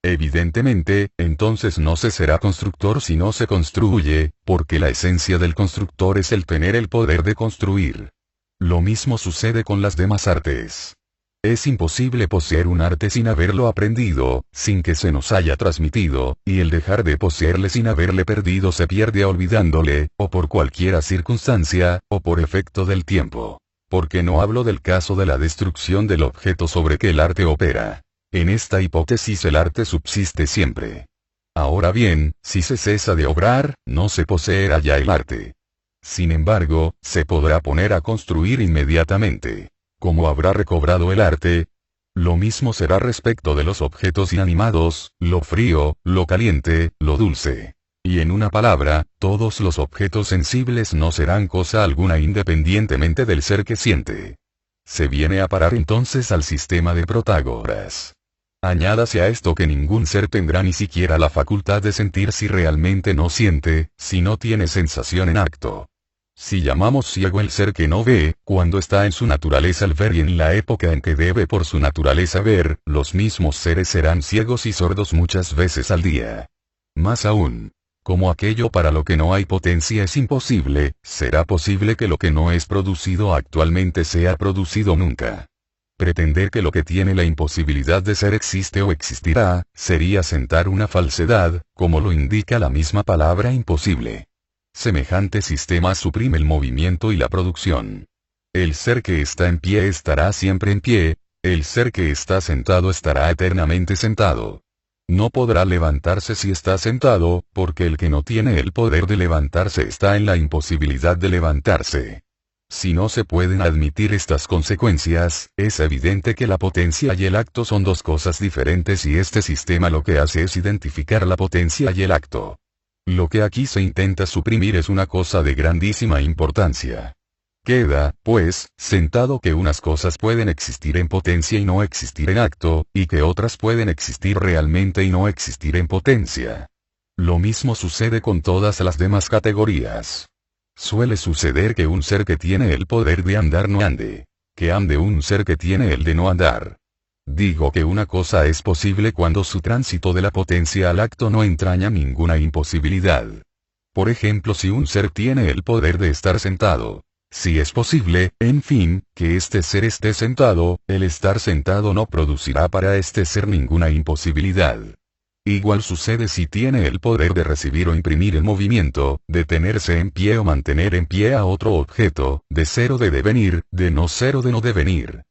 Evidentemente, entonces no se será constructor si no se construye, porque la esencia del constructor es el tener el poder de construir. Lo mismo sucede con las demás artes. Es imposible poseer un arte sin haberlo aprendido, sin que se nos haya transmitido, y el dejar de poseerle sin haberle perdido se pierde olvidándole, o por cualquiera circunstancia, o por efecto del tiempo. Porque no hablo del caso de la destrucción del objeto sobre que el arte opera. En esta hipótesis el arte subsiste siempre. Ahora bien, si se cesa de obrar, no se poseerá ya el arte. Sin embargo, se podrá poner a construir inmediatamente. Como habrá recobrado el arte, lo mismo será respecto de los objetos inanimados, lo frío, lo caliente, lo dulce. Y en una palabra, todos los objetos sensibles no serán cosa alguna independientemente del ser que siente. Se viene a parar entonces al sistema de Protágoras. Añádase a esto que ningún ser tendrá ni siquiera la facultad de sentir si realmente no siente, si no tiene sensación en acto. Si llamamos ciego el ser que no ve, cuando está en su naturaleza el ver y en la época en que debe por su naturaleza ver, los mismos seres serán ciegos y sordos muchas veces al día. Más aún. Como aquello para lo que no hay potencia es imposible, será posible que lo que no es producido actualmente sea producido nunca. Pretender que lo que tiene la imposibilidad de ser existe o existirá, sería sentar una falsedad, como lo indica la misma palabra imposible. Semejante sistema suprime el movimiento y la producción. El ser que está en pie estará siempre en pie, el ser que está sentado estará eternamente sentado. No podrá levantarse si está sentado, porque el que no tiene el poder de levantarse está en la imposibilidad de levantarse. Si no se pueden admitir estas consecuencias, es evidente que la potencia y el acto son dos cosas diferentes y este sistema lo que hace es identificar la potencia y el acto. Lo que aquí se intenta suprimir es una cosa de grandísima importancia. Queda, pues, sentado que unas cosas pueden existir en potencia y no existir en acto, y que otras pueden existir realmente y no existir en potencia. Lo mismo sucede con todas las demás categorías. Suele suceder que un ser que tiene el poder de andar no ande. Que ande un ser que tiene el de no andar. Digo que una cosa es posible cuando su tránsito de la potencia al acto no entraña ninguna imposibilidad. Por ejemplo, si un ser tiene el poder de estar sentado. Si es posible, en fin, que este ser esté sentado, el estar sentado no producirá para este ser ninguna imposibilidad. Igual sucede si tiene el poder de recibir o imprimir el movimiento, de tenerse en pie o mantener en pie a otro objeto, de ser o de devenir, de no ser o de no devenir.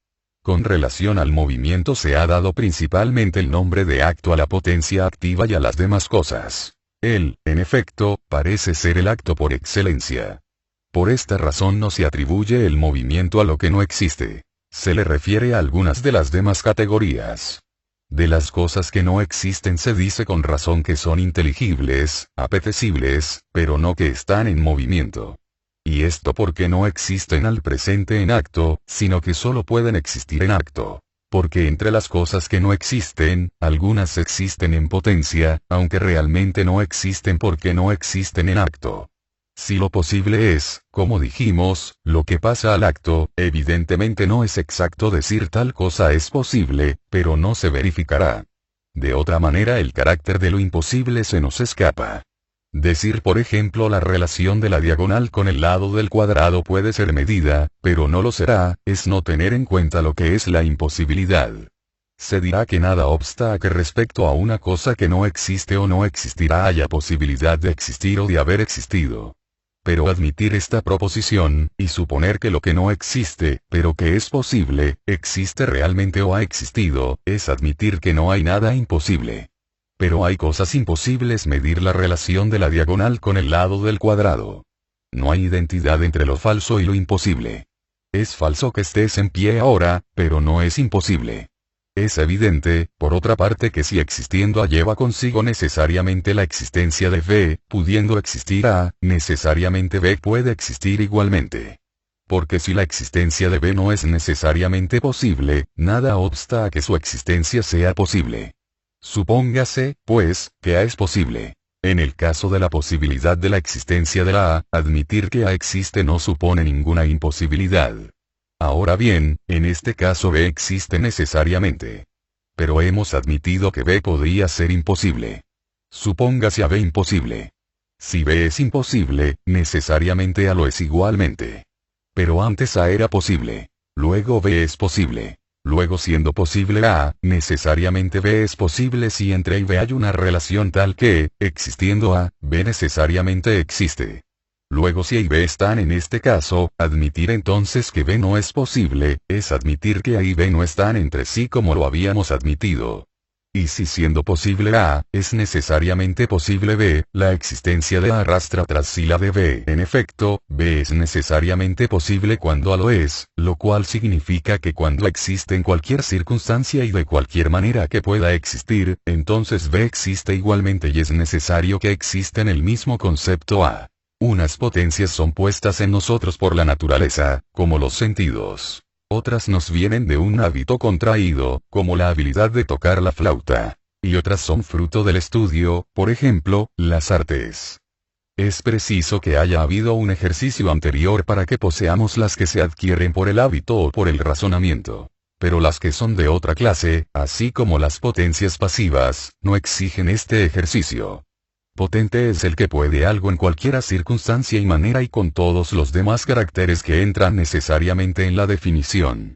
Con relación al movimiento se ha dado principalmente el nombre de acto a la potencia activa y a las demás cosas. Él, en efecto, parece ser el acto por excelencia. Por esta razón no se atribuye el movimiento a lo que no existe. Se le refiere a algunas de las demás categorías. De las cosas que no existen se dice con razón que son inteligibles, apetecibles, pero no que están en movimiento. Y esto porque no existen al presente en acto, sino que solo pueden existir en acto. Porque entre las cosas que no existen, algunas existen en potencia, aunque realmente no existen porque no existen en acto. Si lo posible es, como dijimos, lo que pasa al acto, evidentemente no es exacto decir tal cosa es posible, pero no se verificará. De otra manera el carácter de lo imposible se nos escapa. Decir por ejemplo la relación de la diagonal con el lado del cuadrado puede ser medida, pero no lo será, es no tener en cuenta lo que es la imposibilidad. Se dirá que nada obsta a que respecto a una cosa que no existe o no existirá haya posibilidad de existir o de haber existido. Pero admitir esta proposición, y suponer que lo que no existe, pero que es posible, existe realmente o ha existido, es admitir que no hay nada imposible. Pero hay cosas imposibles medir la relación de la diagonal con el lado del cuadrado. No hay identidad entre lo falso y lo imposible. Es falso que estés en pie ahora, pero no es imposible. Es evidente, por otra parte, que si existiendo A lleva consigo necesariamente la existencia de B, pudiendo existir A, necesariamente B puede existir igualmente. Porque si la existencia de B no es necesariamente posible, nada obsta a que su existencia sea posible. Supóngase, pues, que A es posible. En el caso de la posibilidad de la existencia de la A, admitir que A existe no supone ninguna imposibilidad. Ahora bien, en este caso B existe necesariamente. Pero hemos admitido que B podría ser imposible. Supóngase a B imposible. Si B es imposible, necesariamente A lo es igualmente. Pero antes A era posible. Luego B es posible. Luego siendo posible A, necesariamente B es posible si entre A y B hay una relación tal que, existiendo A, B necesariamente existe. Luego si A y B están en este caso, admitir entonces que B no es posible, es admitir que A y B no están entre sí como lo habíamos admitido. Y si siendo posible A, es necesariamente posible B, la existencia de A arrastra tras sí la de B. En efecto, B es necesariamente posible cuando A lo es, lo cual significa que cuando existe en cualquier circunstancia y de cualquier manera que pueda existir, entonces B existe igualmente y es necesario que exista en el mismo concepto A. Unas potencias son puestas en nosotros por la naturaleza, como los sentidos. Otras nos vienen de un hábito contraído, como la habilidad de tocar la flauta. Y otras son fruto del estudio, por ejemplo, las artes. Es preciso que haya habido un ejercicio anterior para que poseamos las que se adquieren por el hábito o por el razonamiento. Pero las que son de otra clase, así como las potencias pasivas, no exigen este ejercicio. Potente es el que puede algo en cualquiera circunstancia y manera y con todos los demás caracteres que entran necesariamente en la definición.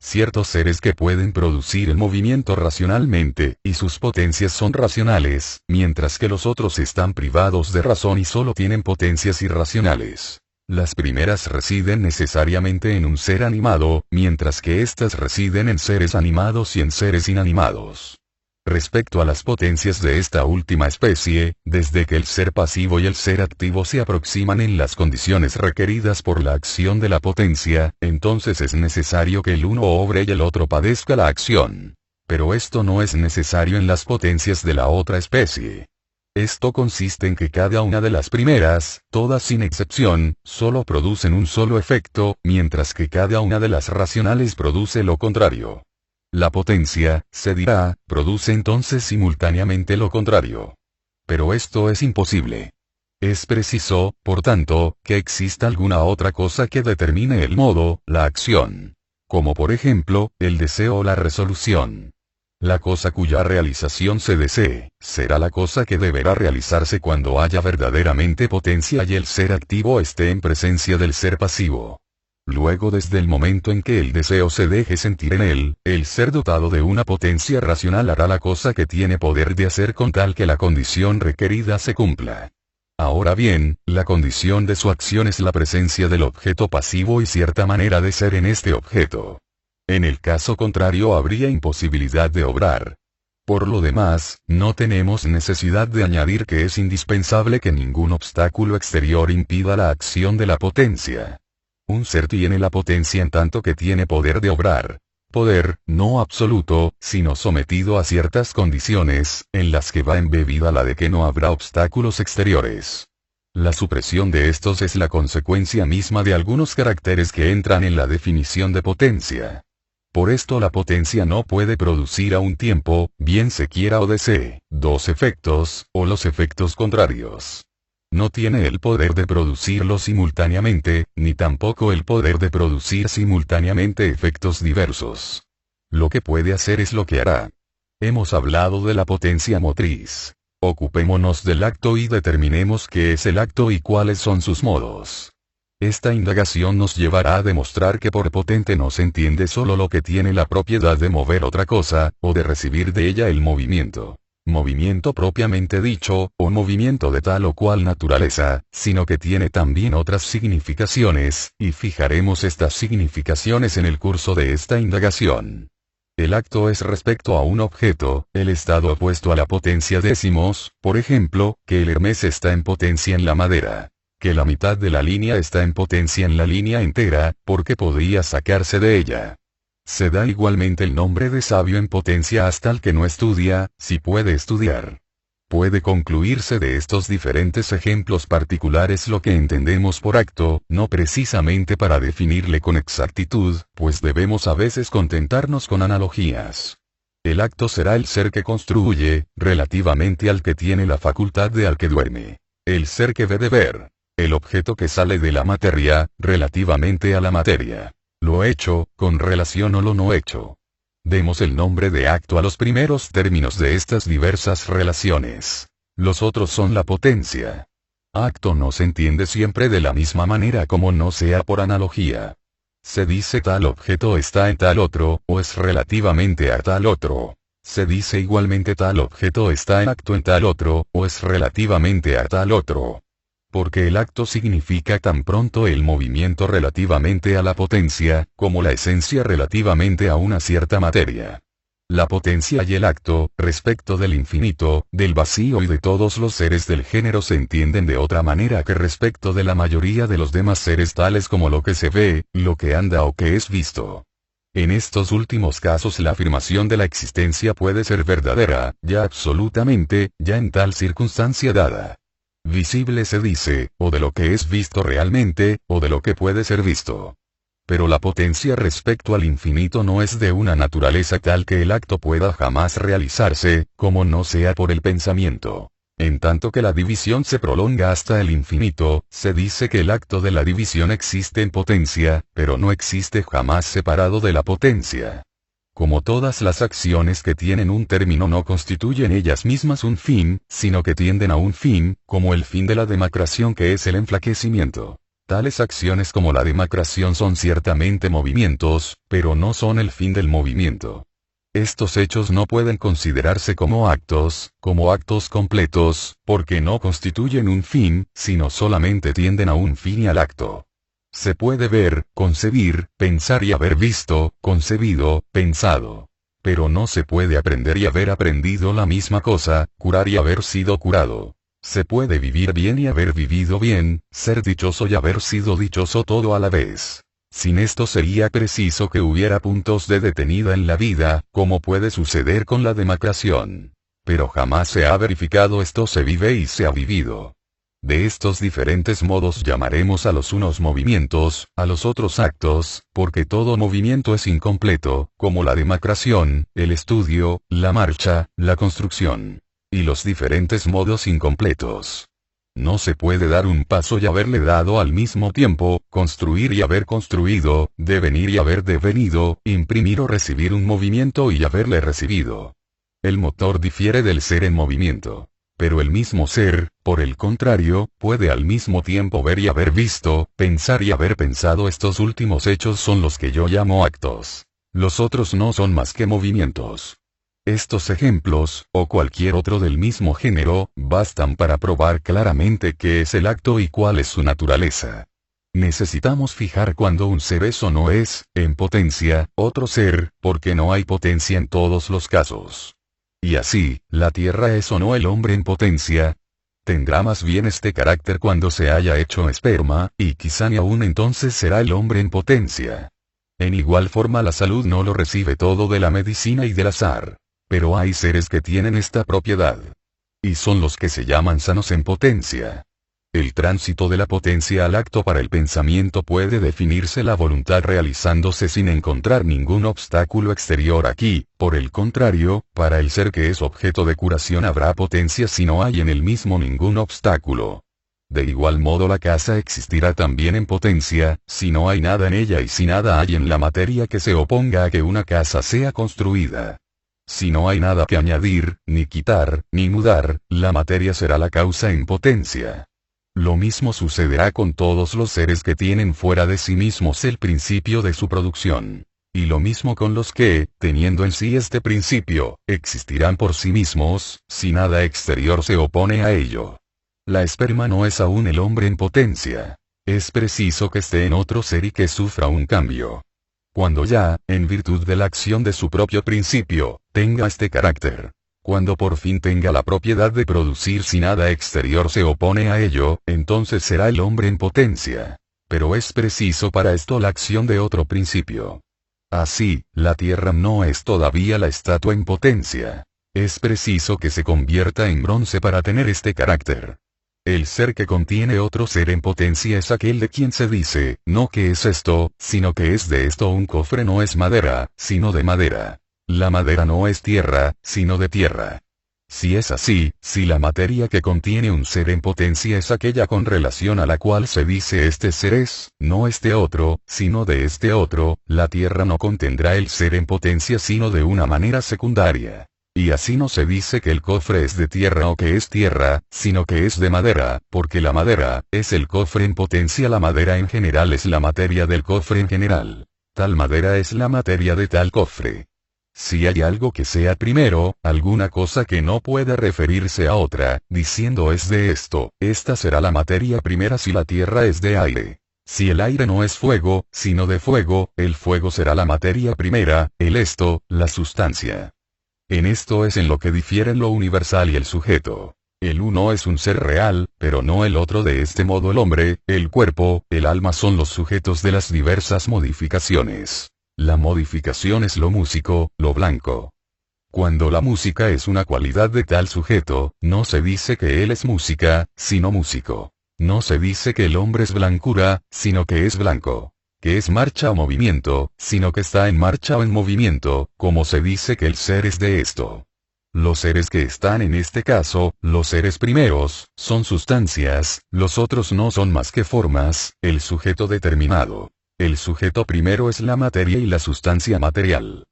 Ciertos seres que pueden producir el movimiento racionalmente, y sus potencias son racionales, mientras que los otros están privados de razón y solo tienen potencias irracionales. Las primeras residen necesariamente en un ser animado, mientras que éstas residen en seres animados y en seres inanimados. Respecto a las potencias de esta última especie, desde que el ser pasivo y el ser activo se aproximan en las condiciones requeridas por la acción de la potencia, entonces es necesario que el uno obre y el otro padezca la acción. Pero esto no es necesario en las potencias de la otra especie. Esto consiste en que cada una de las primeras, todas sin excepción, solo producen un solo efecto, mientras que cada una de las racionales produce lo contrario. La potencia, se dirá, produce entonces simultáneamente lo contrario. Pero esto es imposible. Es preciso, por tanto, que exista alguna otra cosa que determine el modo, la acción. Como por ejemplo, el deseo o la resolución. La cosa cuya realización se desee, será la cosa que deberá realizarse cuando haya verdaderamente potencia y el ser activo esté en presencia del ser pasivo. Luego, desde el momento en que el deseo se deje sentir en él, el ser dotado de una potencia racional hará la cosa que tiene poder de hacer con tal que la condición requerida se cumpla. Ahora bien, la condición de su acción es la presencia del objeto pasivo y cierta manera de ser en este objeto. En el caso contrario habría imposibilidad de obrar. Por lo demás, no tenemos necesidad de añadir que es indispensable que ningún obstáculo exterior impida la acción de la potencia. Un ser tiene la potencia en tanto que tiene poder de obrar. Poder, no absoluto, sino sometido a ciertas condiciones, en las que va embebida la de que no habrá obstáculos exteriores. La supresión de estos es la consecuencia misma de algunos caracteres que entran en la definición de potencia. Por esto la potencia no puede producir a un tiempo, bien se quiera o desee, dos efectos, o los efectos contrarios. No tiene el poder de producirlos simultáneamente, ni tampoco el poder de producir simultáneamente efectos diversos. Lo que puede hacer es lo que hará. Hemos hablado de la potencia motriz. Ocupémonos del acto y determinemos qué es el acto y cuáles son sus modos. Esta indagación nos llevará a demostrar que por potente no se entiende solo lo que tiene la propiedad de mover otra cosa, o de recibir de ella el movimiento. Movimiento propiamente dicho, o movimiento de tal o cual naturaleza, sino que tiene también otras significaciones, y fijaremos estas significaciones en el curso de esta indagación. El acto es respecto a un objeto, el estado opuesto a la potencia. Decimos, por ejemplo, que el Hermes está en potencia en la madera. Que la mitad de la línea está en potencia en la línea entera, porque podría sacarse de ella. Se da igualmente el nombre de sabio en potencia hasta el que no estudia, si puede estudiar. Puede concluirse de estos diferentes ejemplos particulares lo que entendemos por acto, no precisamente para definirle con exactitud, pues debemos a veces contentarnos con analogías. El acto será el ser que construye, relativamente al que tiene la facultad de al que duerme. El ser que ve de ver. El objeto que sale de la materia, relativamente a la materia. Lo hecho, con relación a lo no hecho. Demos el nombre de acto a los primeros términos de estas diversas relaciones. Los otros son la potencia. Acto no se entiende siempre de la misma manera como no sea por analogía. Se dice tal objeto está en tal otro, o es relativamente a tal otro. Se dice igualmente tal objeto está en acto en tal otro, o es relativamente a tal otro. Porque el acto significa tan pronto el movimiento relativamente a la potencia, como la esencia relativamente a una cierta materia. La potencia y el acto, respecto del infinito, del vacío y de todos los seres del género se entienden de otra manera que respecto de la mayoría de los demás seres tales como lo que se ve, lo que anda o que es visto. En estos últimos casos la afirmación de la existencia puede ser verdadera, ya absolutamente, ya en tal circunstancia dada. Visible se dice, o de lo que es visto realmente, o de lo que puede ser visto. Pero la potencia respecto al infinito no es de una naturaleza tal que el acto pueda jamás realizarse, como no sea por el pensamiento. En tanto que la división se prolonga hasta el infinito, se dice que el acto de la división existe en potencia, pero no existe jamás separado de la potencia. Como todas las acciones que tienen un término no constituyen ellas mismas un fin, sino que tienden a un fin, como el fin de la demacración que es el enflaquecimiento. Tales acciones como la demacración son ciertamente movimientos, pero no son el fin del movimiento. Estos hechos no pueden considerarse como actos completos, porque no constituyen un fin, sino solamente tienden a un fin y al acto. Se puede ver, concebir, pensar y haber visto, concebido, pensado. Pero no se puede aprender y haber aprendido la misma cosa, curar y haber sido curado. Se puede vivir bien y haber vivido bien, ser dichoso y haber sido dichoso todo a la vez. Sin esto sería preciso que hubiera puntos de detenida en la vida, como puede suceder con la demacración. Pero jamás se ha verificado esto, se vive y se ha vivido. De estos diferentes modos llamaremos a los unos movimientos, a los otros actos, porque todo movimiento es incompleto, como la demacración, el estudio, la marcha, la construcción. Y los diferentes modos incompletos. No se puede dar un paso y haberle dado al mismo tiempo, construir y haber construido, devenir y haber devenido, imprimir o recibir un movimiento y haberle recibido. El motor difiere del ser en movimiento. Pero el mismo ser, por el contrario, puede al mismo tiempo ver y haber visto, pensar y haber pensado. Estos últimos hechos son los que yo llamo actos. Los otros no son más que movimientos. Estos ejemplos, o cualquier otro del mismo género, bastan para probar claramente qué es el acto y cuál es su naturaleza. Necesitamos fijar cuando un ser es o no es, en potencia, otro ser, porque no hay potencia en todos los casos. Y así, la tierra es o no el hombre en potencia. Tendrá más bien este carácter cuando se haya hecho esperma, y quizá ni aún entonces será el hombre en potencia. En igual forma la salud no lo recibe todo de la medicina y del azar. Pero hay seres que tienen esta propiedad. Y son los que se llaman sanos en potencia. El tránsito de la potencia al acto para el pensamiento puede definirse la voluntad realizándose sin encontrar ningún obstáculo exterior aquí. Por el contrario, para el ser que es objeto de curación habrá potencia si no hay en el mismo ningún obstáculo. De igual modo la casa existirá también en potencia, si no hay nada en ella y si nada hay en la materia que se oponga a que una casa sea construida. Si no hay nada que añadir, ni quitar, ni mudar, la materia será la causa en potencia. Lo mismo sucederá con todos los seres que tienen fuera de sí mismos el principio de su producción. Y lo mismo con los que, teniendo en sí este principio, existirán por sí mismos, si nada exterior se opone a ello. La esperma no es aún el hombre en potencia. Es preciso que esté en otro ser y que sufra un cambio. Cuando ya, en virtud de la acción de su propio principio, tenga este carácter. Cuando por fin tenga la propiedad de producir si nada exterior se opone a ello, entonces será el hombre en potencia. Pero es preciso para esto la acción de otro principio. Así, la tierra no es todavía la estatua en potencia. Es preciso que se convierta en bronce para tener este carácter. El ser que contiene otro ser en potencia es aquel de quien se dice, no que es esto, sino que es de esto. Un cofre no es madera, sino de madera. La madera no es tierra, sino de tierra. Si es así, si la materia que contiene un ser en potencia es aquella con relación a la cual se dice este ser es, no este otro, sino de este otro, la tierra no contendrá el ser en potencia sino de una manera secundaria. Y así no se dice que el cofre es de tierra o que es tierra, sino que es de madera, porque la madera, es el cofre en potencia. La madera en general es la materia del cofre en general. Tal madera es la materia de tal cofre. Si hay algo que sea primero, alguna cosa que no pueda referirse a otra, diciendo es de esto, esta será la materia primera. Si la tierra es de aire. Si el aire no es fuego, sino de fuego, el fuego será la materia primera, el esto, la sustancia. En esto es en lo que difieren lo universal y el sujeto. El uno es un ser real, pero no el otro. De este modo el hombre, el cuerpo, el alma son los sujetos de las diversas modificaciones. La modificación es lo músico, lo blanco. Cuando la música es una cualidad de tal sujeto, no se dice que él es música, sino músico. No se dice que el hombre es blancura, sino que es blanco. Que es marcha o movimiento, sino que está en marcha o en movimiento, como se dice que el ser es de esto. Los seres que están en este caso, los seres primeros, son sustancias, los otros no son más que formas, el sujeto determinado. El sujeto primero es la materia y la sustancia material.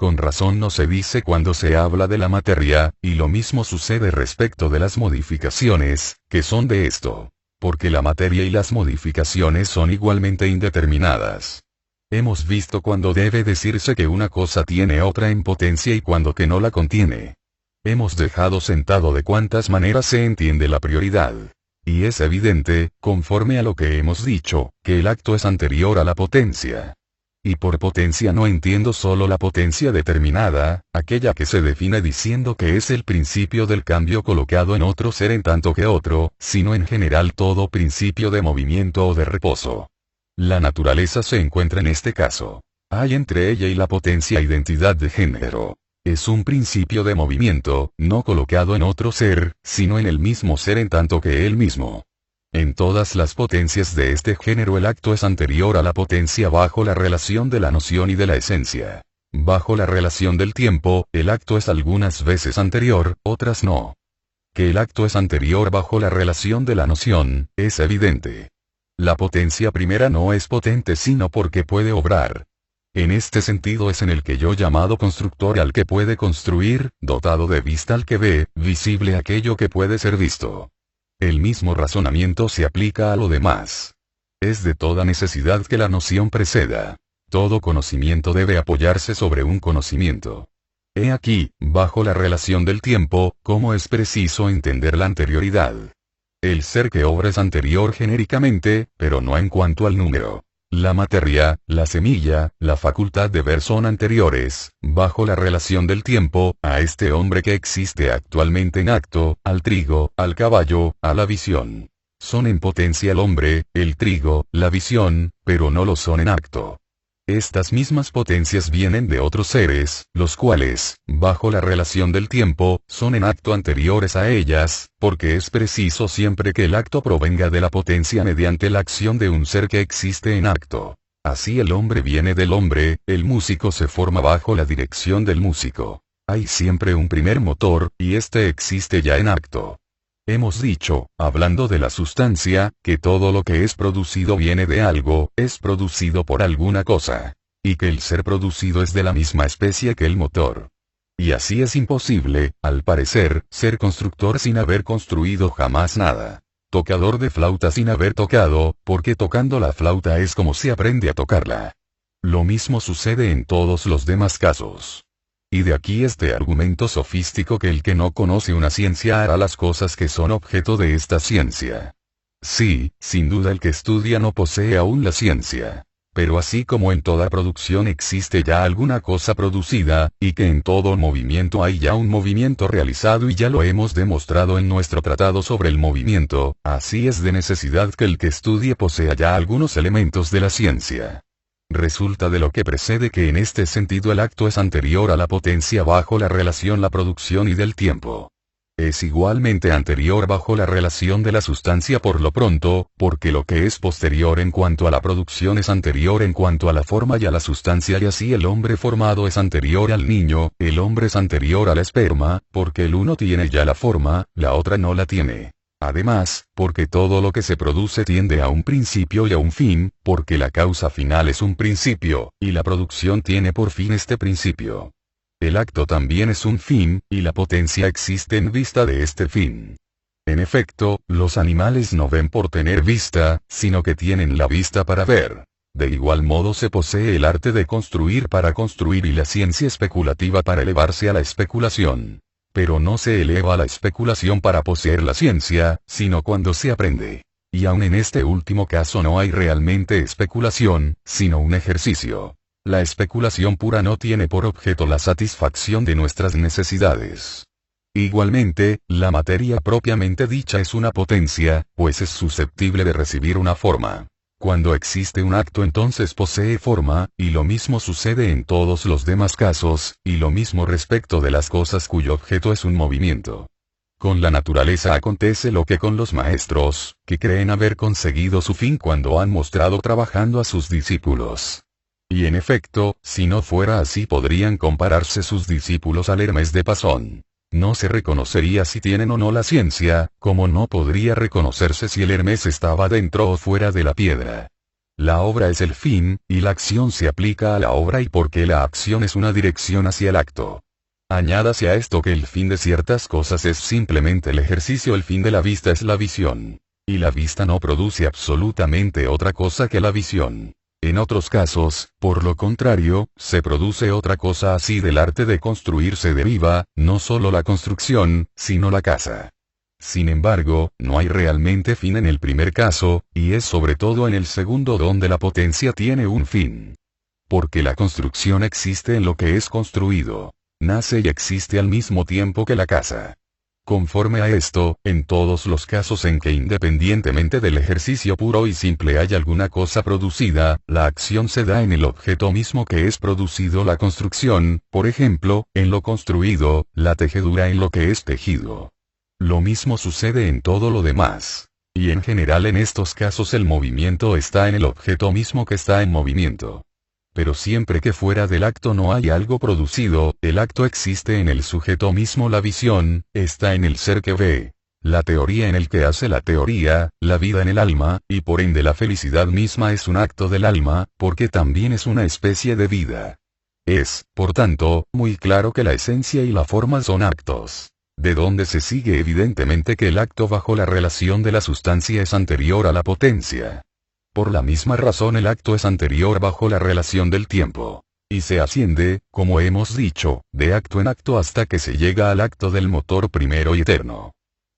Con razón no se dice cuando se habla de la materia, y lo mismo sucede respecto de las modificaciones, que son de esto. Porque la materia y las modificaciones son igualmente indeterminadas. Hemos visto cuando debe decirse que una cosa tiene otra en potencia y cuando que no la contiene. Hemos dejado sentado de cuántas maneras se entiende la prioridad. Y es evidente, conforme a lo que hemos dicho, que el acto es anterior a la potencia. Y por potencia no entiendo solo la potencia determinada, aquella que se define diciendo que es el principio del cambio colocado en otro ser en tanto que otro, sino en general todo principio de movimiento o de reposo. La naturaleza se encuentra en este caso. Hay entre ella y la potencia identidad de género. Es un principio de movimiento, no colocado en otro ser, sino en el mismo ser en tanto que él mismo. En todas las potencias de este género el acto es anterior a la potencia bajo la relación de la noción y de la esencia. Bajo la relación del tiempo, el acto es algunas veces anterior, otras no. Que el acto es anterior bajo la relación de la noción, es evidente. La potencia primera no es potente sino porque puede obrar. En este sentido es en el que yo llamado constructor al que puede construir, dotado de vista al que ve, visible aquello que puede ser visto. El mismo razonamiento se aplica a lo demás. Es de toda necesidad que la noción preceda. Todo conocimiento debe apoyarse sobre un conocimiento. He aquí, bajo la relación del tiempo, cómo es preciso entender la anterioridad. El ser que obra es anterior genéricamente, pero no en cuanto al número. La materia, la semilla, la facultad de ver son anteriores, bajo la relación del tiempo, a este hombre que existe actualmente en acto, al trigo, al caballo, a la visión. Son en potencia el hombre, el trigo, la visión, pero no lo son en acto. Estas mismas potencias vienen de otros seres, los cuales, bajo la relación del tiempo, son en acto anteriores a ellas, porque es preciso siempre que el acto provenga de la potencia mediante la acción de un ser que existe en acto. Así el hombre viene del hombre, el músico se forma bajo la dirección del músico. Hay siempre un primer motor, y este existe ya en acto. Hemos dicho, hablando de la sustancia, que todo lo que es producido viene de algo, es producido por alguna cosa. Y que el ser producido es de la misma especie que el motor. Y así es imposible, al parecer, ser constructor sin haber construido jamás nada. Tocador de flauta sin haber tocado, porque tocando la flauta es como se aprende a tocarla. Lo mismo sucede en todos los demás casos. Y de aquí este argumento sofístico que el que no conoce una ciencia hará las cosas que son objeto de esta ciencia. Sí, sin duda el que estudia no posee aún la ciencia. Pero así como en toda producción existe ya alguna cosa producida, y que en todo movimiento hay ya un movimiento realizado y ya lo hemos demostrado en nuestro tratado sobre el movimiento, así es de necesidad que el que estudie posea ya algunos elementos de la ciencia. Resulta de lo que precede que en este sentido el acto es anterior a la potencia bajo la relación la producción y del tiempo. Es igualmente anterior bajo la relación de la sustancia por lo pronto, porque lo que es posterior en cuanto a la producción es anterior en cuanto a la forma y a la sustancia y así el hombre formado es anterior al niño, el hombre es anterior al esperma, porque el uno tiene ya la forma, la otra no la tiene. Además, porque todo lo que se produce tiende a un principio y a un fin, porque la causa final es un principio, y la producción tiene por fin este principio. El acto también es un fin, y la potencia existe en vista de este fin. En efecto, los animales no ven por tener vista, sino que tienen la vista para ver. De igual modo se posee el arte de construir para construir y la ciencia especulativa para elevarse a la especulación. Pero no se eleva a la especulación para poseer la ciencia, sino cuando se aprende. Y aun en este último caso no hay realmente especulación, sino un ejercicio. La especulación pura no tiene por objeto la satisfacción de nuestras necesidades. Igualmente, la materia propiamente dicha es una potencia, pues es susceptible de recibir una forma. Cuando existe un acto entonces posee forma, y lo mismo sucede en todos los demás casos, y lo mismo respecto de las cosas cuyo objeto es un movimiento. Con la naturaleza acontece lo que con los maestros, que creen haber conseguido su fin cuando han mostrado trabajando a sus discípulos. Y en efecto, si no fuera así podrían compararse sus discípulos al Hermes de Pasón. No se reconocería si tienen o no la ciencia, como no podría reconocerse si el Hermes estaba dentro o fuera de la piedra. La obra es el fin, y la acción se aplica a la obra y porque la acción es una dirección hacia el acto. Añádase a esto que el fin de ciertas cosas es simplemente el ejercicio, el fin de la vista es la visión. Y la vista no produce absolutamente otra cosa que la visión. En otros casos, por lo contrario, se produce otra cosa, así del arte de construir se deriva, no solo la construcción, sino la casa. Sin embargo, no hay realmente fin en el primer caso, y es sobre todo en el segundo donde la potencia tiene un fin. Porque la construcción existe en lo que es construido. Nace y existe al mismo tiempo que la casa. Conforme a esto, en todos los casos en que independientemente del ejercicio puro y simple hay alguna cosa producida, la acción se da en el objeto mismo que es producido, la construcción, por ejemplo, en lo construido, la tejedura en lo que es tejido. Lo mismo sucede en todo lo demás. Y en general en estos casos el movimiento está en el objeto mismo que está en movimiento. Pero siempre que fuera del acto no hay algo producido, el acto existe en el sujeto mismo, la visión, está en el ser que ve. La teoría en el que hace la teoría, la vida en el alma, y por ende la felicidad misma es un acto del alma, porque también es una especie de vida. Es, por tanto, muy claro que la esencia y la forma son actos. De donde se sigue evidentemente que el acto bajo la relación de la sustancia es anterior a la potencia. Por la misma razón el acto es anterior bajo la relación del tiempo. Y se asciende, como hemos dicho, de acto en acto hasta que se llega al acto del motor primero y eterno.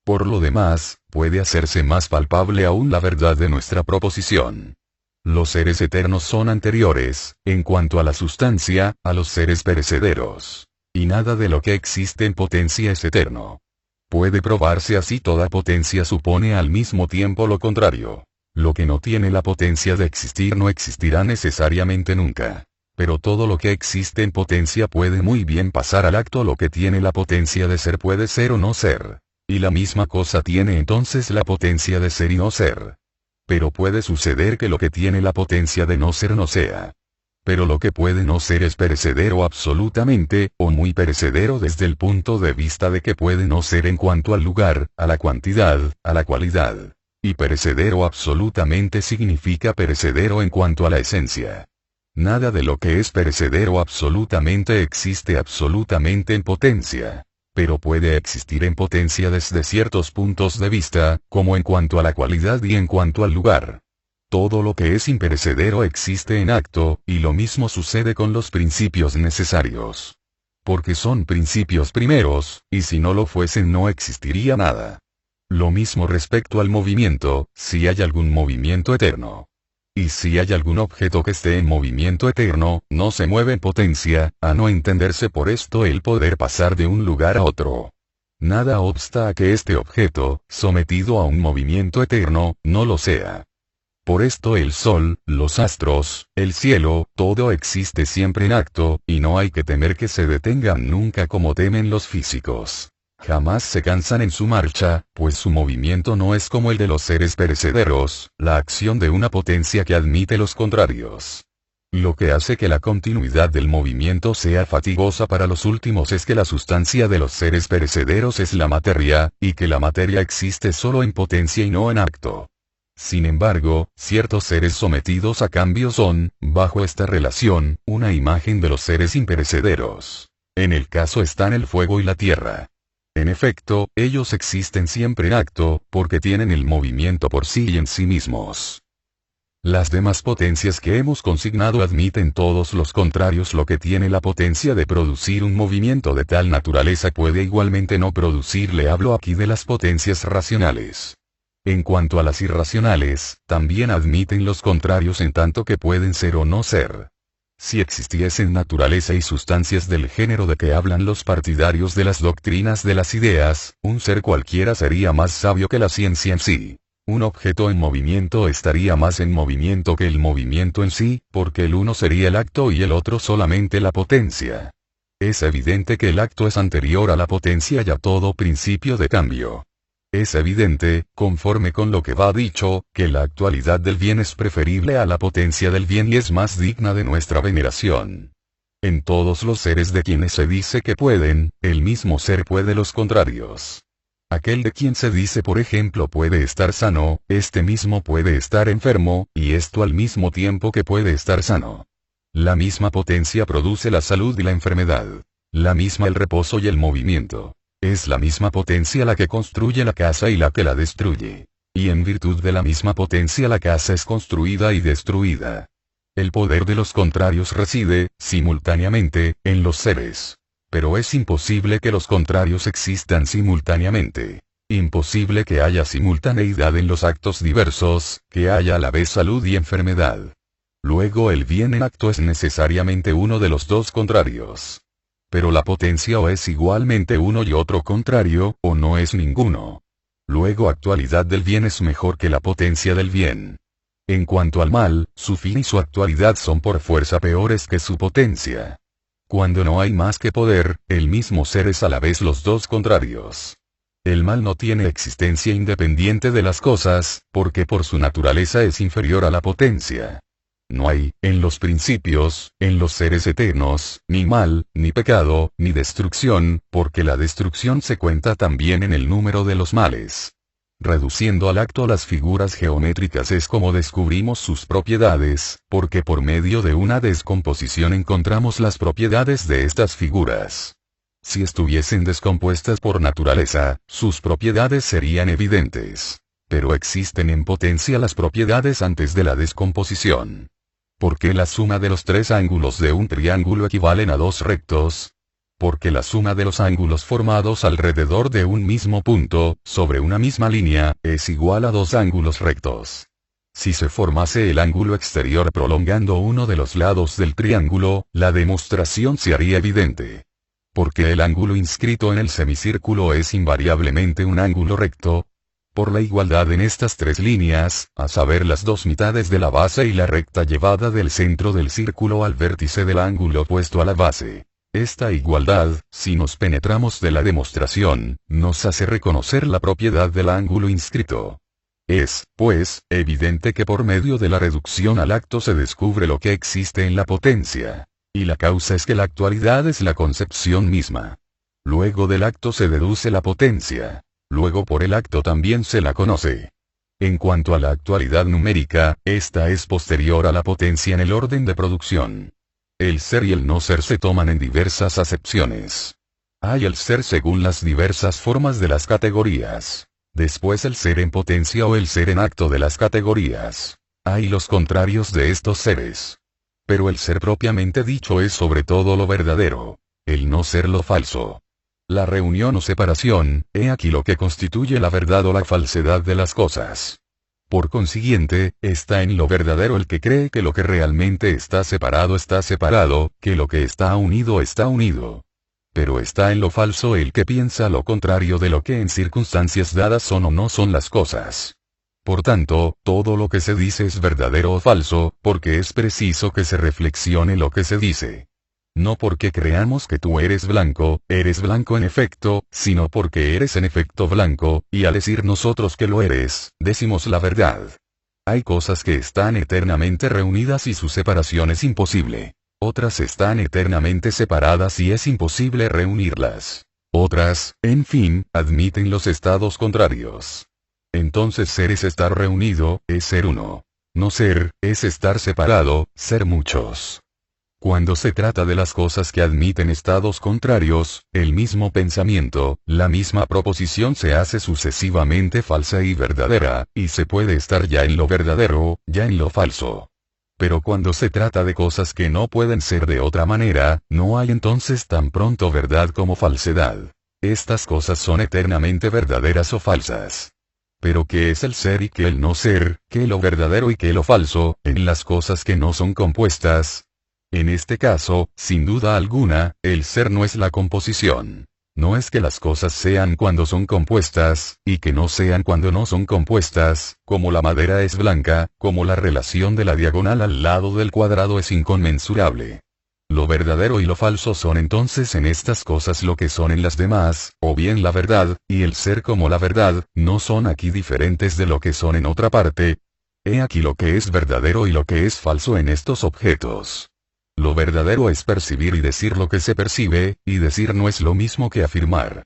Por lo demás, puede hacerse más palpable aún la verdad de nuestra proposición. Los seres eternos son anteriores, en cuanto a la sustancia, a los seres perecederos. Y nada de lo que existe en potencia es eterno. Puede probarse así, toda potencia supone al mismo tiempo lo contrario. Lo que no tiene la potencia de existir no existirá necesariamente nunca. Pero todo lo que existe en potencia puede muy bien pasar al acto, lo que tiene la potencia de ser puede ser o no ser. Y la misma cosa tiene entonces la potencia de ser y no ser. Pero puede suceder que lo que tiene la potencia de no ser no sea. Pero lo que puede no ser es perecedero absolutamente, o muy perecedero desde el punto de vista de que puede no ser en cuanto al lugar, a la cantidad, a la cualidad. Y perecedero absolutamente significa perecedero en cuanto a la esencia. Nada de lo que es perecedero absolutamente existe absolutamente en potencia. Pero puede existir en potencia desde ciertos puntos de vista, como en cuanto a la cualidad y en cuanto al lugar. Todo lo que es imperecedero existe en acto, y lo mismo sucede con los principios necesarios. Porque son principios primeros, y si no lo fuesen no existiría nada. Lo mismo respecto al movimiento, si hay algún movimiento eterno. Y si hay algún objeto que esté en movimiento eterno, no se mueve en potencia, a no entenderse por esto el poder pasar de un lugar a otro. Nada obsta a que este objeto, sometido a un movimiento eterno, no lo sea. Por esto el sol, los astros, el cielo, todo existe siempre en acto, y no hay que temer que se detengan nunca como temen los físicos. Jamás se cansan en su marcha, pues su movimiento no es como el de los seres perecederos, la acción de una potencia que admite los contrarios. Lo que hace que la continuidad del movimiento sea fatigosa para los últimos es que la sustancia de los seres perecederos es la materia, y que la materia existe solo en potencia y no en acto. Sin embargo, ciertos seres sometidos a cambio son, bajo esta relación, una imagen de los seres imperecederos. En el caso están el fuego y la tierra. En efecto, ellos existen siempre en acto, porque tienen el movimiento por sí y en sí mismos. Las demás potencias que hemos consignado admiten todos los contrarios. Lo que tiene la potencia de producir un movimiento de tal naturaleza puede igualmente no producir. Le hablo aquí de las potencias racionales. En cuanto a las irracionales, también admiten los contrarios en tanto que pueden ser o no ser. Si existiesen naturaleza y sustancias del género de que hablan los partidarios de las doctrinas de las ideas, un ser cualquiera sería más sabio que la ciencia en sí. Un objeto en movimiento estaría más en movimiento que el movimiento en sí, porque el uno sería el acto y el otro solamente la potencia. Es evidente que el acto es anterior a la potencia y a todo principio de cambio. Es evidente, conforme con lo que va dicho, que la actualidad del bien es preferible a la potencia del bien y es más digna de nuestra veneración. En todos los seres de quienes se dice que pueden, el mismo ser puede los contrarios. Aquel de quien se dice por ejemplo puede estar sano, este mismo puede estar enfermo, y esto al mismo tiempo que puede estar sano. La misma potencia produce la salud y la enfermedad. La misma el reposo y el movimiento. Es la misma potencia la que construye la casa y la que la destruye. Y en virtud de la misma potencia la casa es construida y destruida. El poder de los contrarios reside, simultáneamente, en los seres. Pero es imposible que los contrarios existan simultáneamente. Imposible que haya simultaneidad en los actos diversos, que haya a la vez salud y enfermedad. Luego el bien en acto es necesariamente uno de los dos contrarios. Pero la potencia o es igualmente uno y otro contrario, o no es ninguno. Luego actualidad del bien es mejor que la potencia del bien. En cuanto al mal, su fin y su actualidad son por fuerza peores que su potencia. Cuando no hay más que poder, el mismo ser es a la vez los dos contrarios. El mal no tiene existencia independiente de las cosas, porque por su naturaleza es inferior a la potencia. No hay, en los principios, en los seres eternos, ni mal, ni pecado, ni destrucción, porque la destrucción se cuenta también en el número de los males. Reduciendo al acto las figuras geométricas es como descubrimos sus propiedades, porque por medio de una descomposición encontramos las propiedades de estas figuras. Si estuviesen descompuestas por naturaleza, sus propiedades serían evidentes. Pero existen en potencia las propiedades antes de la descomposición. Porque la suma de los tres ángulos de un triángulo equivalen a dos rectos. Porque la suma de los ángulos formados alrededor de un mismo punto, sobre una misma línea, es igual a dos ángulos rectos. Si se formase el ángulo exterior prolongando uno de los lados del triángulo, la demostración se haría evidente. Porque el ángulo inscrito en el semicírculo es invariablemente un ángulo recto. Por la igualdad en estas tres líneas, a saber las dos mitades de la base y la recta llevada del centro del círculo al vértice del ángulo opuesto a la base. Esta igualdad, si nos penetramos de la demostración, nos hace reconocer la propiedad del ángulo inscrito. Es, pues, evidente que por medio de la reducción al acto se descubre lo que existe en la potencia. Y la causa es que la actualidad es la concepción misma. Luego del acto se deduce la potencia. Luego por el acto también se la conoce. En cuanto a la actualidad numérica, esta es posterior a la potencia en el orden de producción. El ser y el no ser se toman en diversas acepciones. Hay el ser según las diversas formas de las categorías. Después el ser en potencia o el ser en acto de las categorías. Hay los contrarios de estos seres. Pero el ser propiamente dicho es sobre todo lo verdadero. El no ser lo falso. La reunión o separación, he aquí lo que constituye la verdad o la falsedad de las cosas. Por consiguiente, está en lo verdadero el que cree que lo que realmente está separado, que lo que está unido. Pero está en lo falso el que piensa lo contrario de lo que en circunstancias dadas son o no son las cosas. Por tanto, todo lo que se dice es verdadero o falso, porque es preciso que se reflexione lo que se dice. No porque creamos que tú eres blanco en efecto, sino porque eres en efecto blanco, y al decir nosotros que lo eres, decimos la verdad. Hay cosas que están eternamente reunidas y su separación es imposible. Otras están eternamente separadas y es imposible reunirlas. Otras, en fin, admiten los estados contrarios. Entonces ser es estar reunido, es ser uno. No ser, es estar separado, ser muchos. Cuando se trata de las cosas que admiten estados contrarios, el mismo pensamiento, la misma proposición se hace sucesivamente falsa y verdadera, y se puede estar ya en lo verdadero, ya en lo falso. Pero cuando se trata de cosas que no pueden ser de otra manera, no hay entonces tan pronto verdad como falsedad. Estas cosas son eternamente verdaderas o falsas. Pero ¿qué es el ser y qué el no ser, qué lo verdadero y qué lo falso, en las cosas que no son compuestas? En este caso, sin duda alguna, el ser no es la composición. No es que las cosas sean cuando son compuestas, y que no sean cuando no son compuestas, como la madera es blanca, como la relación de la diagonal al lado del cuadrado es inconmensurable. Lo verdadero y lo falso son entonces en estas cosas lo que son en las demás, o bien la verdad, y el ser como la verdad, no son aquí diferentes de lo que son en otra parte. He aquí lo que es verdadero y lo que es falso en estos objetos. Lo verdadero es percibir y decir lo que se percibe, y decir no es lo mismo que afirmar.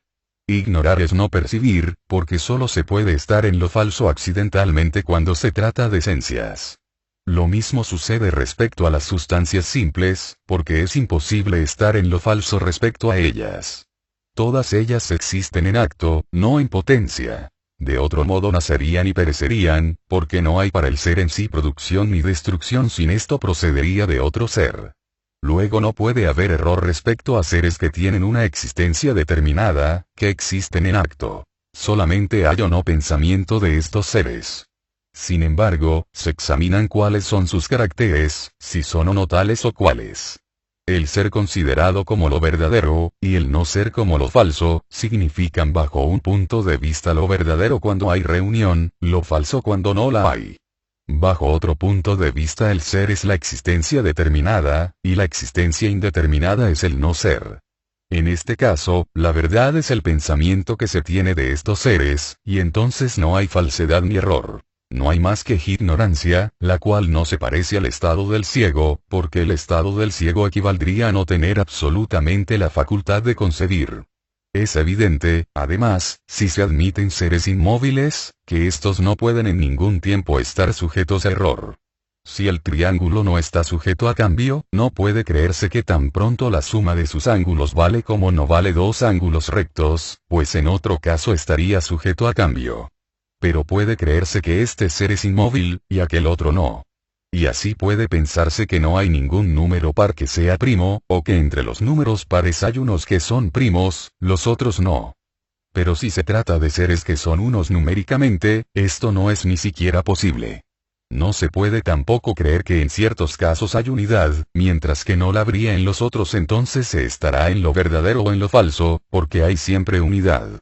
Ignorar es no percibir, porque solo se puede estar en lo falso accidentalmente cuando se trata de esencias. Lo mismo sucede respecto a las sustancias simples, porque es imposible estar en lo falso respecto a ellas. Todas ellas existen en acto, no en potencia. De otro modo nacerían y perecerían, porque no hay para el ser en sí producción ni destrucción, sin esto procedería de otro ser. Luego no puede haber error respecto a seres que tienen una existencia determinada, que existen en acto. Solamente hay o no pensamiento de estos seres. Sin embargo, se examinan cuáles son sus caracteres, si son o no tales o cuáles. El ser considerado como lo verdadero, y el no ser como lo falso, significan bajo un punto de vista lo verdadero cuando hay reunión, lo falso cuando no la hay. Bajo otro punto de vista el ser es la existencia determinada, y la existencia indeterminada es el no ser. En este caso, la verdad es el pensamiento que se tiene de estos seres, y entonces no hay falsedad ni error. No hay más que ignorancia, la cual no se parece al estado del ciego, porque el estado del ciego equivaldría a no tener absolutamente la facultad de concebir. Es evidente, además, si se admiten seres inmóviles, que estos no pueden en ningún tiempo estar sujetos a error. Si el triángulo no está sujeto a cambio, no puede creerse que tan pronto la suma de sus ángulos vale como no vale dos ángulos rectos, pues en otro caso estaría sujeto a cambio. Pero puede creerse que este ser es inmóvil, y aquel otro no. Y así puede pensarse que no hay ningún número par que sea primo, o que entre los números pares hay unos que son primos, los otros no. Pero si se trata de seres que son unos numéricamente, esto no es ni siquiera posible. No se puede tampoco creer que en ciertos casos hay unidad, mientras que no la habría en los otros, entonces se estará en lo verdadero o en lo falso, porque hay siempre unidad.